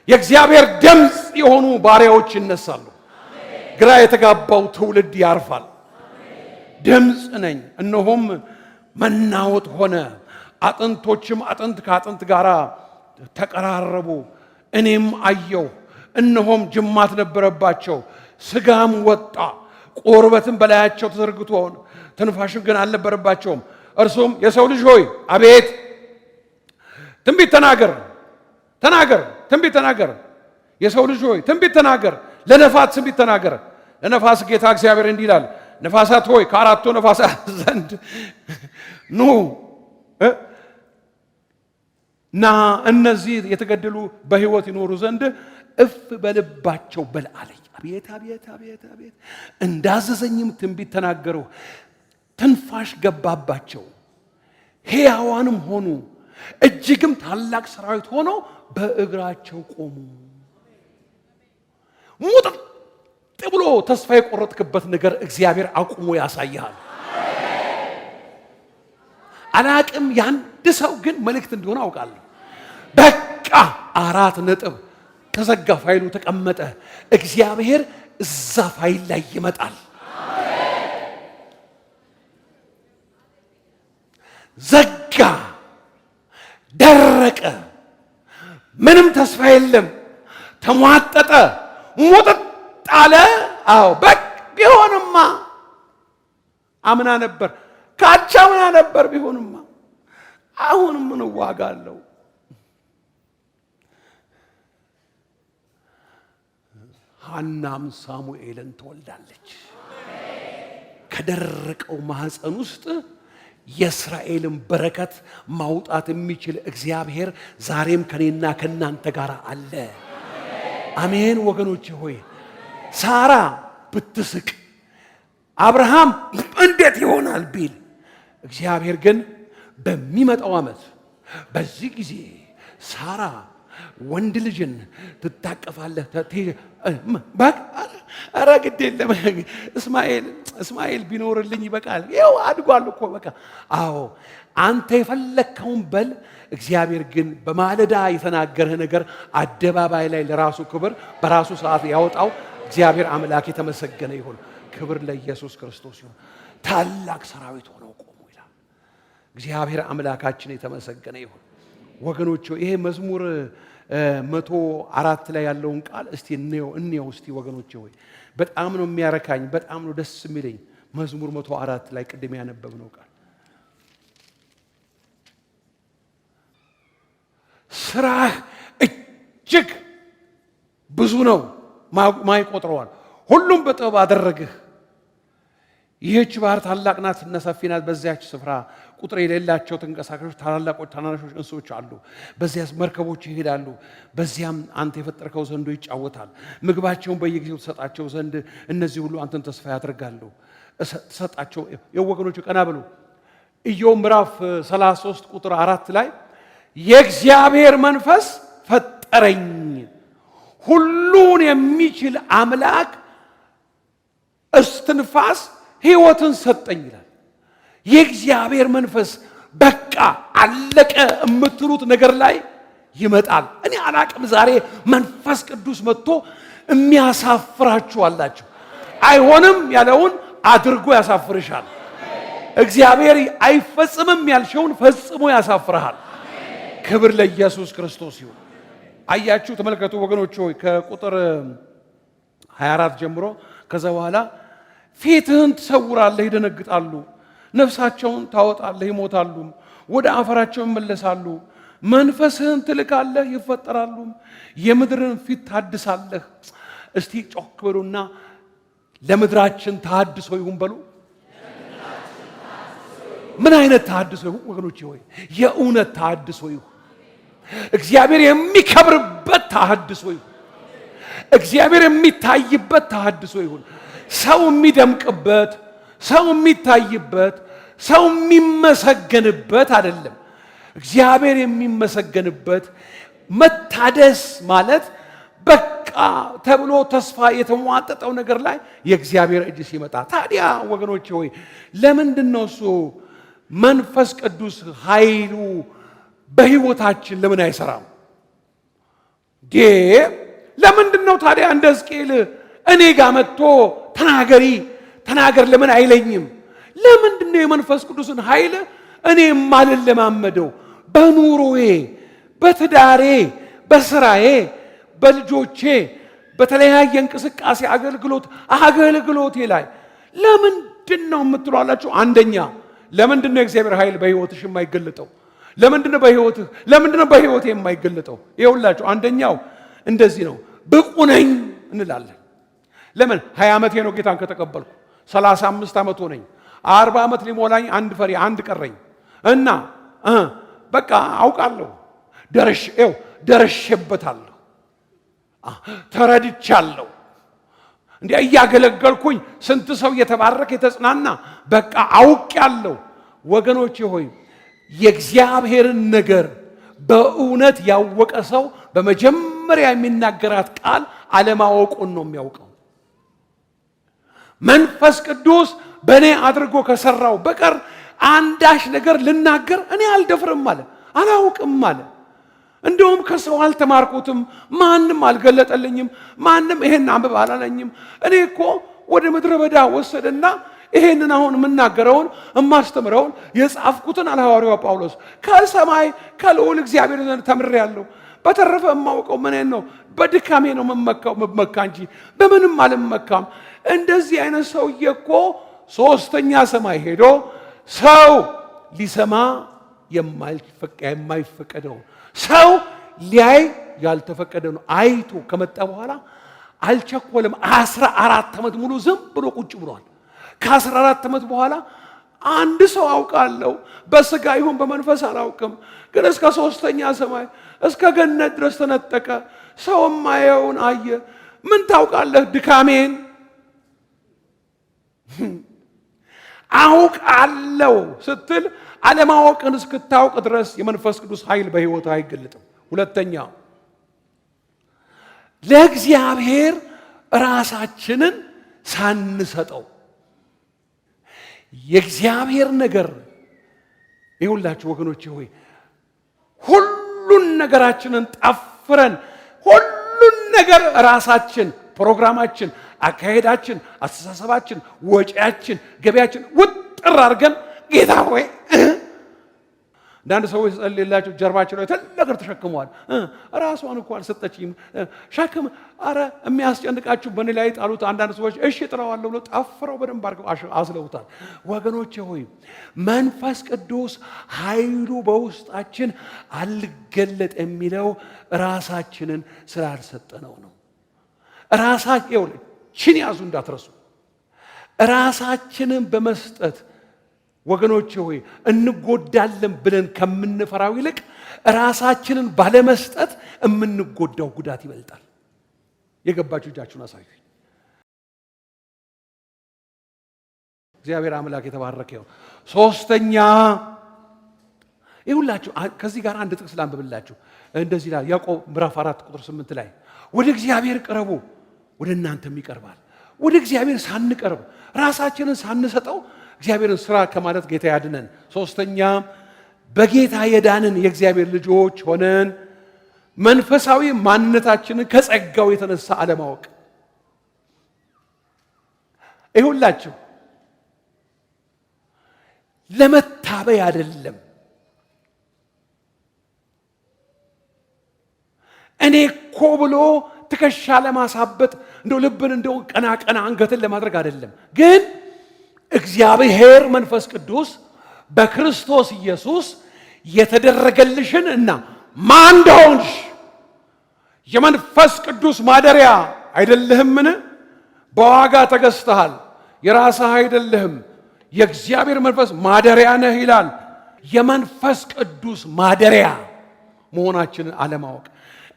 የእግዚአብሔር ድምፅ የሆኑ ባሪያዎች ይነሳሉ። ግራ የተጋባው ትውልድ ያርፋል። ድምፅ ነኝ። እነሆም መናወጥ ሆነ፣ አጥንቶችም አጥንት ከአጥንት ጋር ተቀራረቡ። እኔም አየሁ፣ እነሆም ጅማት ነበረባቸው፣ ስጋም ወጣ፣ ቁርበትም በላያቸው ተዘርግቶ ሆነ፣ ትንፋሽም ግን አልነበረባቸውም። እርሱም የሰው ልጅ ሆይ አቤት፣ ትንቢት ተናገር፣ ትንቢት ተናገር። የሰው ልጅ ሆይ ትንቢት ተናገር፣ ለነፋስ ትንቢት ተናገር። ለነፋስ ጌታ እግዚአብሔር እንዲህ ይላል፣ ነፋሳት ሆይ ከአራቱ ነፋሳት ዘንድ ኑ እና እነዚህ የተገደሉ በሕይወት ይኖሩ ዘንድ እፍ በልባቸው በል አለኝ። አቤት አቤት አቤት አቤት! እንዳዘዘኝም ትንቢት ተናገሩ። ትንፋሽ ገባባቸው፣ ሕያዋንም ሆኑ፣ እጅግም ታላቅ ሰራዊት ሆኖ በእግራቸው ቆሙ። ሙጥጥ ብሎ ተስፋ የቆረጥክበት ነገር እግዚአብሔር አቁሞ ያሳያል። አላቅም ያንድ ሰው ግን መልእክት እንደሆነ አውቃለሁ። በቃ 4 ነጥብ ተዘጋ፣ ፋይሉ ተቀመጠ። እግዚአብሔር እዛ ፋይል ላይ ይመጣል። ዘጋ፣ ደረቀ፣ ምንም ተስፋ የለም፣ ተሟጠጠ፣ ሞጥጥ አለ። አዎ በቃ ቢሆንማ አምና ነበር፣ ካቻ አምና ነበር። ቢሆንማ አሁን ምን ዋጋ አለው? ሐናም ሳሙኤልን ትወልዳለች። ከደረቀው ማህፀን ውስጥ የእስራኤልን በረከት ማውጣት የሚችል እግዚአብሔር ዛሬም ከኔና ከናንተ ጋር አለ። አሜን ወገኖቼ ሆይ፣ ሳራ ብትስቅ አብርሃም እንዴት ይሆናል ቢል፣ እግዚአብሔር ግን በሚመጣው ዓመት በዚህ ጊዜ ሳራ ወንድ ልጅን ትታቀፋለህ። በቃ ኧረ ግድ የለም እስማኤል ቢኖርልኝ ይበቃል። ይኸው አድጓል እኮ በቃ። አዎ አንተ የፈለግከውን በል። እግዚአብሔር ግን በማለዳ የተናገረህ ነገር አደባባይ ላይ ለራሱ ክብር በራሱ ሰዓት ያወጣው እግዚአብሔር አምላክ የተመሰገነ ይሁን። ክብር ለኢየሱስ ክርስቶስ ይሁን። ታላቅ ሰራዊት ሆነው ቆሙ ይላል። እግዚአብሔር አምላካችን የተመሰገነ ይሁን። ወገኖች ይሄ መዝሙር 104 ላይ ያለውን ቃል እስቲ እንየው እስቲ ወገኖች ሆይ፣ በጣም ነው የሚያረካኝ፣ በጣም ነው ደስ የሚለኝ። መዝሙር 104 ላይ ቅድም ያነበብነው ቃል ስራህ እጅግ ብዙ ነው፣ ማይቆጥረዋል። ሁሉም በጥበብ አደረግህ። ይህች ባህር ታላቅ ናት እና ሰፊ ናት። በዚያች ስፍራ ቁጥር የሌላቸው ተንቀሳቃሾች ታላላቆች ታናናሾች እንስሶች አሉ። በዚያስ መርከቦች ይሄዳሉ። በዚያም አንተ የፈጠርከው ዘንዶ ይጫወታል። ምግባቸውን በየጊዜው ተሰጣቸው ዘንድ እነዚህ ሁሉ አንተን ተስፋ ያደርጋሉ። ተሰጣቸው። የወገኖቹ ቀና ብሎ ኢዮብ ምዕራፍ 33 ቁጥር 4 ላይ የእግዚአብሔር መንፈስ ፈጠረኝ፣ ሁሉን የሚችል አምላክ እስትንፋስ ሕይወትን ሰጠኝ ይላል። የእግዚአብሔር መንፈስ በቃ አለቀ የምትሉት ነገር ላይ ይመጣል። እኔ አላቅም ዛሬ መንፈስ ቅዱስ መጥቶ የሚያሳፍራችሁ አላችሁ። አይሆንም ያለውን አድርጎ ያሳፍርሻል። እግዚአብሔር አይፈጽምም ያልሽውን ፈጽሞ ያሳፍርሃል። ክብር ለኢየሱስ ክርስቶስ ይሁን። አያችሁ፣ ተመልከቱ ወገኖች ሆይ ከቁጥር 24 ጀምሮ ከዛ በኋላ ፊትህን ትሰውራለህ፣ ይደነግጣሉ። ነፍሳቸውን ታወጣለህ ይሞታሉ፣ ወደ አፈራቸው ይመለሳሉ። መንፈስህን ትልካለህ ይፈጠራሉ፣ የምድርን ፊት ታድሳለህ። እስቲ ጮክ በሉና ለምድራችን ተሐድሶ ይሁን በሉ። ምን አይነት ተሐድሶ ይሁን ወገኖቼ? ሆይ የእውነት ተሐድሶ ይሁን። እግዚአብሔር የሚከብርበት ተሐድሶ ይሁን። እግዚአብሔር የሚታይበት ተሐድሶ ይሁን። ሰው የሚደምቅበት፣ ሰው የሚታይበት፣ ሰው የሚመሰገንበት አይደለም። እግዚአብሔር የሚመሰገንበት። መታደስ ማለት በቃ ተብሎ ተስፋ የተሟጠጠው ነገር ላይ የእግዚአብሔር እጅ ሲመጣ። ታዲያ ወገኖቼ ሆይ ለምንድን ነው እሱ መንፈስ ቅዱስ ኃይሉ በሕይወታችን ለምን አይሰራም? ለምንድን ነው ታዲያ እንደ ሕዝቅኤል እኔ ጋር መጥቶ ተናገር ለምን አይለኝም? ለምንድን ነው የመንፈስ ቅዱስን ኃይል እኔ የማልለማመደው? በኑሮዬ፣ በትዳሬ፣ በስራዬ፣ በልጆቼ፣ በተለያየ እንቅስቃሴ አገልግሎቴ ላይ ለምንድን ነው የምትሏላችሁ? አንደኛ ለምንድን ነው የእግዚአብሔር ኃይል በሕይወትሽ የማይገለጠው? ለምንድን ነው በሕይወቴ የማይገለጠው? ይኸውላችሁ አንደኛው እንደዚህ ነው። ብቁ ነኝ እንላለን። ለምን 20 ዓመቴ ነው ጌታን ከተቀበልኩ፣ 35 ዓመት ሆነኝ፣ 40 ዓመት ሊሞላኝ አንድ ቀረኝ እና በቃ አውቃለሁ፣ ደርሼበታለሁ፣ ተረድቻለሁ። እንዲያ እያገለገልኩኝ ስንት ሰው እየተባረከ የተጽናና በቃ አውቄያለሁ። ወገኖቼ ሆይ የእግዚአብሔርን ነገር በእውነት ያወቀ ሰው በመጀመሪያ የሚናገራት ቃል አለማወቁን ነው የሚያውቀው። መንፈስ ቅዱስ በእኔ አድርጎ ከሰራው በቀር አንዳች ነገር ልናገር እኔ አልደፍርም አለ፣ አላውቅም አለ። እንደውም ከሰው አልተማርኩትም፣ ማንም አልገለጠልኝም፣ ማንም ይሄን አንብብ አላለኝም። እኔ እኮ ወደ ምድረ በዳ ወሰደና ይሄንን አሁን የምናገረውን የማስተምረውን የጻፍኩትን ሐዋርያው ጳውሎስ ከሰማይ ከልዑል እግዚአብሔር ዘንድ ተምሬያለሁ። በተረፈ የማውቀው ምን ነው? በድካሜ ነው መመካ እንጂ በምንም አልመካም። እንደዚህ አይነት ሰውዬ እኮ ሶስተኛ ሰማይ ሄዶ ሰው ሊሰማ የማይፈቀደው ሰው ሊያይ ያልተፈቀደ ነው አይቶ ከመጣ በኋላ አልቸኮለም። 14 ዓመት ሙሉ ዝም ብሎ ቁጭ ብሏል። ከ14 ዓመት በኋላ አንድ ሰው አውቃለሁ፣ በስጋ ይሁን በመንፈስ አላውቅም፣ ግን እስከ ሶስተኛ ሰማይ እስከ ገነት ድረስ ተነጠቀ። ሰው የማየውን አየ። ምን ታውቃለህ? ድካሜን አውቃለሁ ስትል አለማወቅን እስክታውቅ ድረስ የመንፈስ ቅዱስ ኃይል በሕይወት አይገለጥም። ሁለተኛ ለእግዚአብሔር ራሳችንን ሳንሰጠው የእግዚአብሔር ነገር ይሁላችሁ ወገኖቼ ሆይ ሁሉን ነገራችንን ጠፍረን ሁሉን ነገር ራሳችን፣ ፕሮግራማችን፣ አካሄዳችን፣ አስተሳሰባችን፣ ወጪያችን፣ ገበያችን ውጥር አድርገን ጌታ ሆይ አንዳንድ ሰዎች ጸልይላቸው ጀርባቸው ላይ ትልቅ ነገር ተሸክመዋል። ራሷን እንኳን አልሰጠችኝም ሸክም። አረ የሚያስጨንቃችሁ በእኔ ላይ ጣሉት። አንዳንድ ሰዎች እሺ ጥለዋለሁ ብሎ ጠፍረው በደንብ አድርገው አስለውታል። ወገኖቼ ሆይ መንፈስ ቅዱስ ኃይሉ በውስጣችን አልገለጥ የሚለው ራሳችንን ስላልሰጠነው ነው። ራሳችን ያዙ እንዳትረሱ። ራሳችንን በመስጠት ወገኖቼ ሆይ እንጎዳለን ብለን ከምንፈራው ይልቅ ራሳችንን ባለመስጠት የምንጎዳው ጉዳት ይበልጣል። የገባችሁ እጃችሁን አሳዩ። እግዚአብሔር አምላክ የተባረከ ይሁን። ሶስተኛ ይሁላችሁ ከዚህ ጋር አንድ ጥቅስ ላንብብላችሁ። እንደዚህ ይላል ያዕቆብ ምዕራፍ 4 ቁጥር 8 ላይ ወደ እግዚአብሔር ቅረቡ ወደ እናንተም ይቀርባል። ወደ እግዚአብሔር ሳንቀርብ ራሳችንን ሳንሰጠው እግዚአብሔርን ስራ ከማለት ጌታ ያድነን። ሶስተኛ በጌታ የዳንን የእግዚአብሔር ልጆች ሆነን መንፈሳዊ ማንነታችንን ከጸጋው የተነሳ አለማወቅ። ይሁላችሁ ለመታበይ አይደለም። እኔ እኮ ብሎ ትከሻ ለማሳበጥ እንደው ልብን እንደው ቀና አንገትን ለማድረግ አይደለም። ግን እግዚአብሔር መንፈስ ቅዱስ በክርስቶስ ኢየሱስ የተደረገልሽን እና ማን እንደሆንሽ የመንፈስ ቅዱስ ማደሪያ አይደለህምን? በዋጋ ተገዝተሃል፣ የራስህ አይደለህም፣ የእግዚአብሔር መንፈስ ማደሪያ ነህ ይላል። የመንፈስ ቅዱስ ማደሪያ መሆናችንን አለማወቅ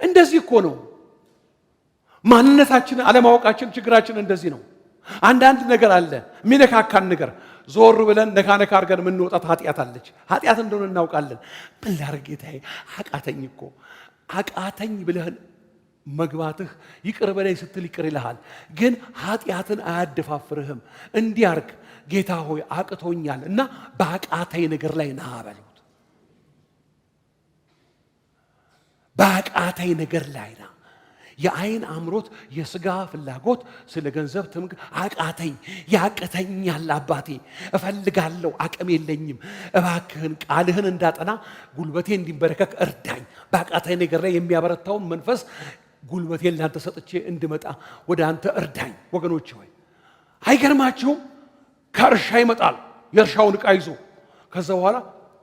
እንደዚህ እኮ ነው። ማንነታችንን አለማወቃችን ችግራችን እንደዚህ ነው። አንዳንድ ነገር አለ የሚነካካን ነገር ዞር ብለን ነካ አድርገን የምንወጣት ኃጢአት አለች። ኃጢአት እንደሆነ እናውቃለን። ምን ላድርግ ጌታዬ አቃተኝ እኮ አቃተኝ ብለህ መግባትህ ይቅር በላይ ስትል ይቅር ይልሃል። ግን ኃጢአትን አያደፋፍርህም። እንዲያርግ ጌታ ሆይ አቅቶኛል እና በአቃተኝ ነገር ላይ ና በሉት። በአቃተኝ ነገር ላይ ና። የአይን አምሮት፣ የሥጋ ፍላጎት፣ ስለ ገንዘብ ትምክ አቃተኝ፣ ያቅተኛል፣ አባቴ እፈልጋለሁ፣ አቅም የለኝም፣ እባክህን ቃልህን እንዳጠና ጉልበቴ እንዲንበረከክ እርዳኝ። በአቃተኝ ነገር ላይ የሚያበረታውን መንፈስ ጉልበቴን ላንተ ሰጥቼ እንድመጣ ወደ አንተ እርዳኝ። ወገኖች ሆይ አይገርማችሁም? ከእርሻ ይመጣል የእርሻውን ዕቃ ይዞ። ከዛ በኋላ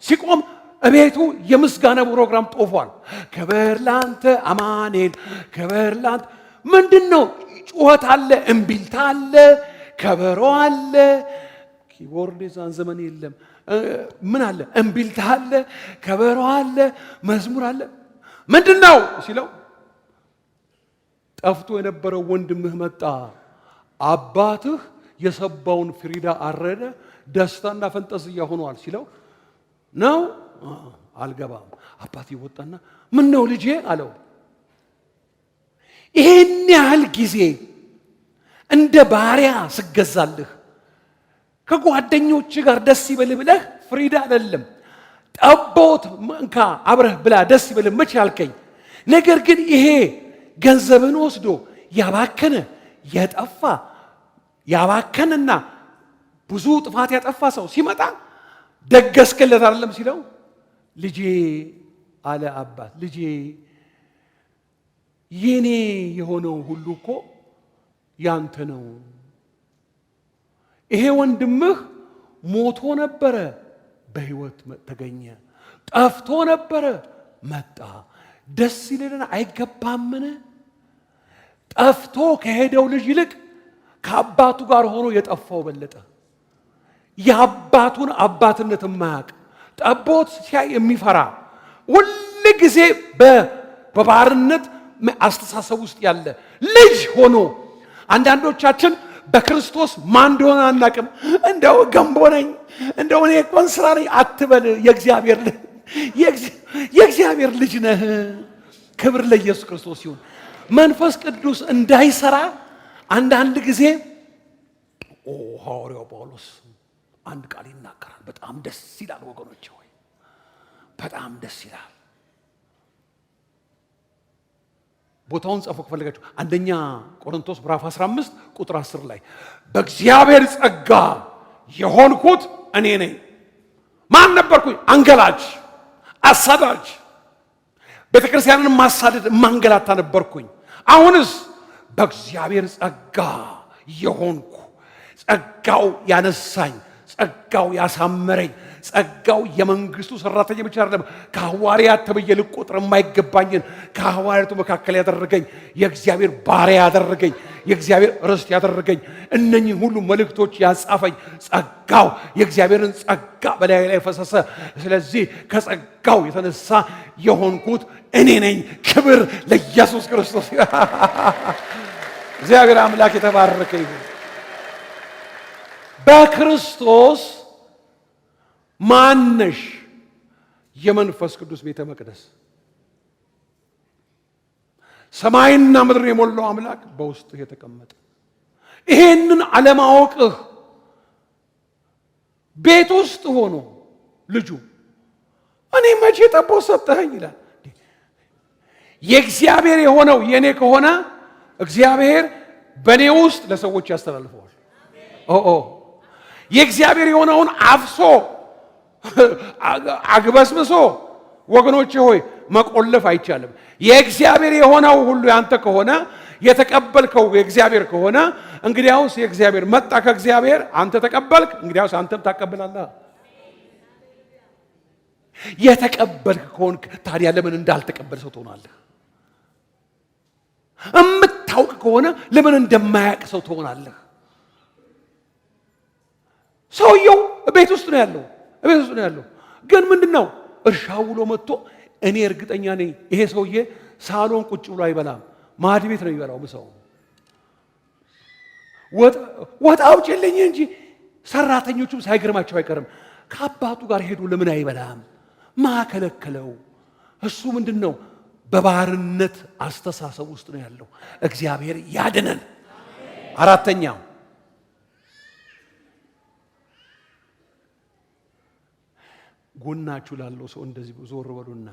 ሲቆም እቤቱ የምስጋና ፕሮግራም ጦፏል። ክብር ላንተ አማኑኤል፣ ክብር ላንተ። ምንድን ነው? ጩኸት አለ፣ እምቢልታ አለ፣ ከበሮ አለ። ኪቦርድ የዛን ዘመን የለም። ምን አለ? እምቢልታ አለ፣ ከበሮ አለ፣ መዝሙር አለ። ምንድን ነው ሲለው ጠፍቶ የነበረው ወንድምህ መጣ፣ አባትህ የሰባውን ፍሪዳ አረደ፣ ደስታና ፈንጠዝያ ሆኗል ሲለው ነው። አልገባም። አባቴ ወጣና ምን ነው ልጄ አለው። ይሄን ያህል ጊዜ እንደ ባሪያ ስገዛልህ ከጓደኞች ጋር ደስ ይበልህ ብለህ ፍሪዳ አይደለም ጠቦት እንካ አብረህ ብላ ደስ ይበልህ መች ያልከኝ። ነገር ግን ይሄ ገንዘብን ወስዶ ያባከነ የጠፋ ያባከነና ብዙ ጥፋት ያጠፋ ሰው ሲመጣ ደገስክለት አይደለም ሲለው ልጄ አለ አባት፣ ልጄ የኔ የሆነው ሁሉ እኮ ያንተ ነው። ይሄ ወንድምህ ሞቶ ነበረ በሕይወት ተገኘ፣ ጠፍቶ ነበረ መጣ። ደስ ይለና አይገባምን? ጠፍቶ ከሄደው ልጅ ይልቅ ከአባቱ ጋር ሆኖ የጠፋው በለጠ። የአባቱን አባትነት የማያውቅ ጠቦት ሲያይ የሚፈራ ሁል ጊዜ በባርነት አስተሳሰብ ውስጥ ያለ ልጅ ሆኖ አንዳንዶቻችን በክርስቶስ ማን እንደሆነ አናውቅም። እንደው ገንቦ ነኝ፣ እንደው እኔ ቆንስራ ነኝ አትበል። የእግዚአብሔር ልጅ ነህ። ክብር ለኢየሱስ ክርስቶስ ይሁን። መንፈስ ቅዱስ እንዳይሰራ አንዳንድ ጊዜ ሐዋርያው ጳውሎስ አንድ ቃል ይናገራል። በጣም ደስ ይላል ወገኖች ሆይ፣ በጣም ደስ ይላል። ቦታውን ጻፉ ከፈለጋችሁ። አንደኛ ቆሮንቶስ ምዕራፍ 15 ቁጥር 10 ላይ በእግዚአብሔር ጸጋ የሆንኩት እኔ ነኝ። ማን ነበርኩኝ? አንገላጅ፣ አሳዳጅ፣ ቤተክርስቲያንን ማሳደድ ማንገላታ ነበርኩኝ። አሁንስ በእግዚአብሔር ጸጋ የሆንኩ፣ ጸጋው ያነሳኝ፣ ጸጋው ያሳመረኝ፣ ጸጋው የመንግስቱ ሰራተኛ ብቻ አይደለም፣ ከሐዋርያት ተብዬ ልቆጥር የማይገባኝን ከሐዋርያቱ መካከል ያደረገኝ፣ የእግዚአብሔር ባሪያ ያደረገኝ፣ የእግዚአብሔር ርስት ያደረገኝ፣ እነኚህ ሁሉ መልእክቶች ያጻፈኝ ጸጋው፣ የእግዚአብሔርን ጸጋ በላይ ላይ ፈሰሰ። ስለዚህ ከጸጋው የተነሳ የሆንኩት እኔ ነኝ። ክብር ለኢየሱስ ክርስቶስ። እግዚአብሔር አምላክ የተባረከ ይሁን። በክርስቶስ ማነሽ? የመንፈስ ቅዱስ ቤተ መቅደስ፣ ሰማይና ምድር የሞላው አምላክ በውስጥህ የተቀመጠ። ይሄንን አለማወቅህ ቤት ውስጥ ሆኖ ልጁ እኔ መቼ ጠቦት ሰጠኸኝ ይላል። የእግዚአብሔር የሆነው የኔ ከሆነ እግዚአብሔር በኔ ውስጥ ለሰዎች ያስተላልፈዋል። የእግዚአብሔር የሆነውን አፍሶ አግበስብሶ ወገኖቼ ሆይ መቆለፍ አይቻልም። የእግዚአብሔር የሆነው ሁሉ ያንተ ከሆነ የተቀበልከው የእግዚአብሔር ከሆነ እንግዲያውስ የእግዚአብሔር መጣ ከእግዚአብሔር አንተ ተቀበልክ፣ እንግዲያውስ አንተም ታቀብላለህ። የተቀበልክ ከሆንክ ታዲያ ለምን እንዳልተቀበል ሰው ትሆናለህ? እምታውቅ ከሆነ ለምን እንደማያውቅ ሰው ትሆናለህ? ሰውየው ቤት ውስጥ ነው ያለው። ግን ምንድነው እርሻው ውሎ መጥቶ እኔ እርግጠኛ ነኝ ይሄ ሰውዬ ሳሎን ቁጭ ብሎ አይበላም፣ ማዕድ ቤት ነው የሚበላው። ምሳው ወጥ አውጪልኝ እንጂ ሰራተኞቹም ሳይገርማቸው አይቀርም። ከአባቱ ጋር ሄዶ ለምን አይበላም? ማከለከለው? እሱ ምንድነው በባርነት አስተሳሰብ ውስጥ ነው ያለው። እግዚአብሔር ያድነን። አራተኛው ጎናችሁ ላለው ሰው እንደዚህ ዞር በሉና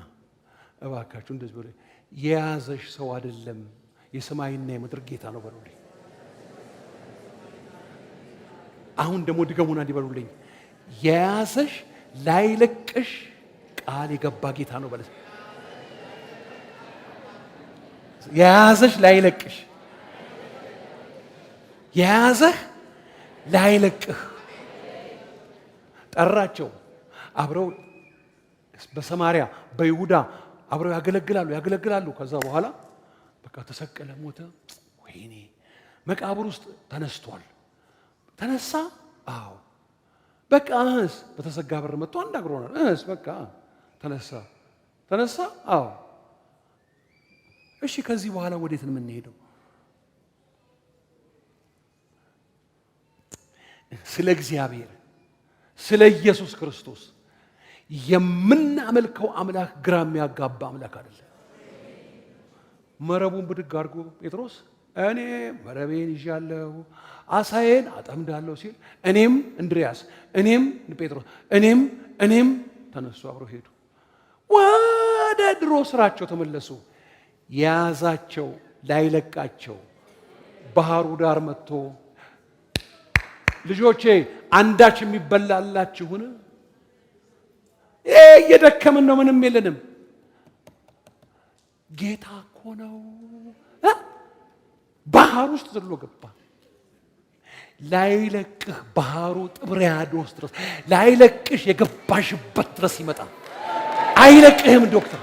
እባካችሁ እንደዚህ በሉ፣ የያዘሽ ሰው አይደለም የሰማይና የምድር ጌታ ነው በሉልኝ። አሁን ደግሞ ድገሙና እንዲበሉልኝ፣ የያዘሽ ላይለቅሽ ቃል የገባ ጌታ ነው በለስ። የያዘሽ ላይለቅሽ፣ የያዘህ ላይለቅህ። ጠራቸው። አብረው በሰማሪያ በይሁዳ አብረው ያገለግላሉ። ከዛ በኋላ በቃ ተሰቀለ፣ ሞተ። ወይኔ መቃብር ውስጥ ተነስቷል። ተነሳ። አዎ በቃ በተዘጋ በር መጥቶ አንዳግሮናል። በቃ ተነሳ። አዎ እሺ፣ ከዚህ በኋላ ወዴት ነው የምንሄደው? ስለ እግዚአብሔር ስለ ኢየሱስ ክርስቶስ የምናመልከው አምላክ ግራ የሚያጋባ አምላክ አይደለም። መረቡን ብድግ አድርጎ ጴጥሮስ እኔ መረቤን ይዣለሁ አሳዬን አጠምዳለሁ ሲል እኔም እንድሪያስ እኔም ጴጥሮስ እኔም ተነሱ፣ አብረው ሄዱ። ወደ ድሮ ስራቸው ተመለሱ። የያዛቸው ላይለቃቸው ባህሩ ዳር መጥቶ ልጆቼ አንዳች የሚበላላችሁን? እየደከምን ነው፣ ምንም የለንም። ጌታ እኮ ነው። ባህር ውስጥ ዘሎ ገባ። ላይለቅህ ባህሩ ጥብርያዶስ ድረስ ላይለቅሽ የገባሽበት ድረስ ይመጣል። አይለቅህም ዶክተር፣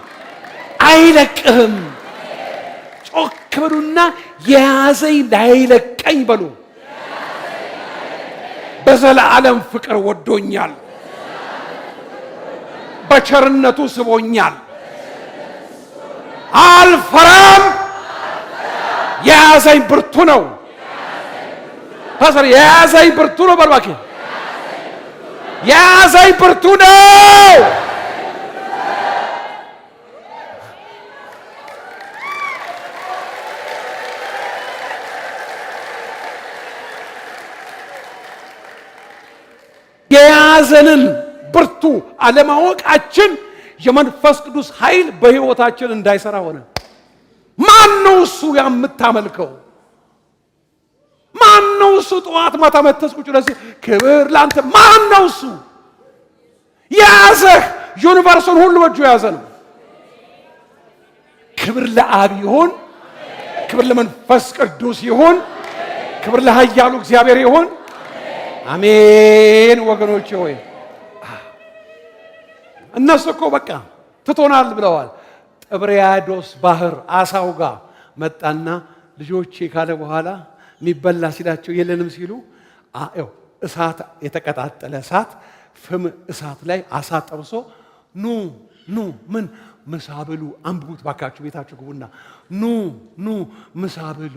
አይለቅህም። ጮክ በሉና የያዘኝ ላይለቀኝ በሉ። በዘላለም ፍቅር ወዶኛል፣ በቸርነቱ ስቦኛል። አልፈራም። የያዘኝ ብርቱ ነው። ፓስተር የያዘኝ ብርቱ ነው። በርባኬ የያዘኝ ብርቱ ነው። የያዘንን ብርቱ አለማወቃችን የመንፈስ ቅዱስ ኃይል በሕይወታችን እንዳይሰራ ሆነ። ማን ነው እሱ የምታመልከው? ማን ነው እሱ? ጠዋት ማታ መተስ ቁጭ ለዚህ ክብር ላንተ። ማን ነው እሱ? የያዘህ ዩኒቨርሱን ሁሉ በእጁ የያዘ ነው። ክብር ለአብ ይሁን፣ ክብር ለመንፈስ ቅዱስ ይሁን፣ ክብር ለኃያሉ እግዚአብሔር ይሁን። አሜን ወገኖቼ ሆይ እነሱ እኮ በቃ ትቶናል ብለዋል። ጥብርያዶስ ባህር አሳው ጋር መጣና ልጆቼ ካለ በኋላ የሚበላ ሲላቸው የለንም ሲሉ እሳት፣ የተቀጣጠለ እሳት፣ ፍም እሳት ላይ አሳ ጠብሶ ኑ ምን ምሳ ብሉ። አንብቡት ባካችሁ፣ ቤታችሁ ግቡና ኑ ምሳ ብሉ።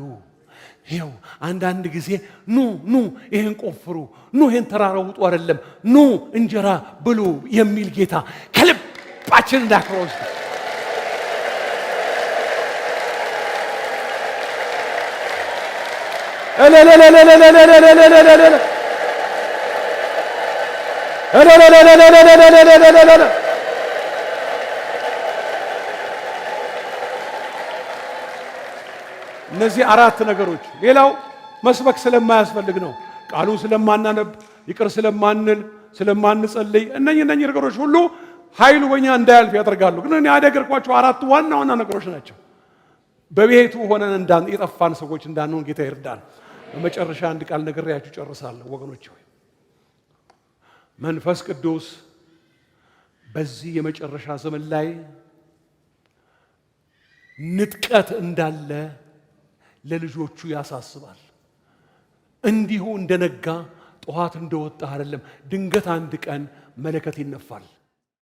ይኸው አንዳንድ ጊዜ ኑ ይሄን ቆፍሩ፣ ኑ ይሄን ተራራ ውጡ አይደለም፣ ኑ እንጀራ ብሉ የሚል ጌታ ከልባችን እንዳክረው ውስጥ እነዚህ አራት ነገሮች። ሌላው መስበክ ስለማያስፈልግ ነው። ቃሉን ስለማናነብ፣ ይቅር ስለማንል፣ ስለማንጸልይ እነኚህ ነገሮች ሁሉ ኃይሉ በእኛ እንዳያልፍ ያደርጋሉ። ግን እኔ ያደረግኳቸው አራት ዋና ነገሮች ናቸው። በቤቱ ሆነን የጠፋን ሰዎች እንዳንሆን ጌታ ይርዳን። በመጨረሻ አንድ ቃል ነግሬያችሁ ጨርሳለሁ ወገኖች ሆይ መንፈስ ቅዱስ በዚህ የመጨረሻ ዘመን ላይ ንጥቀት እንዳለ ለልጆቹ ያሳስባል። እንዲሁ እንደነጋ ጠዋት እንደወጣ አይደለም። ድንገት አንድ ቀን መለከት ይነፋል።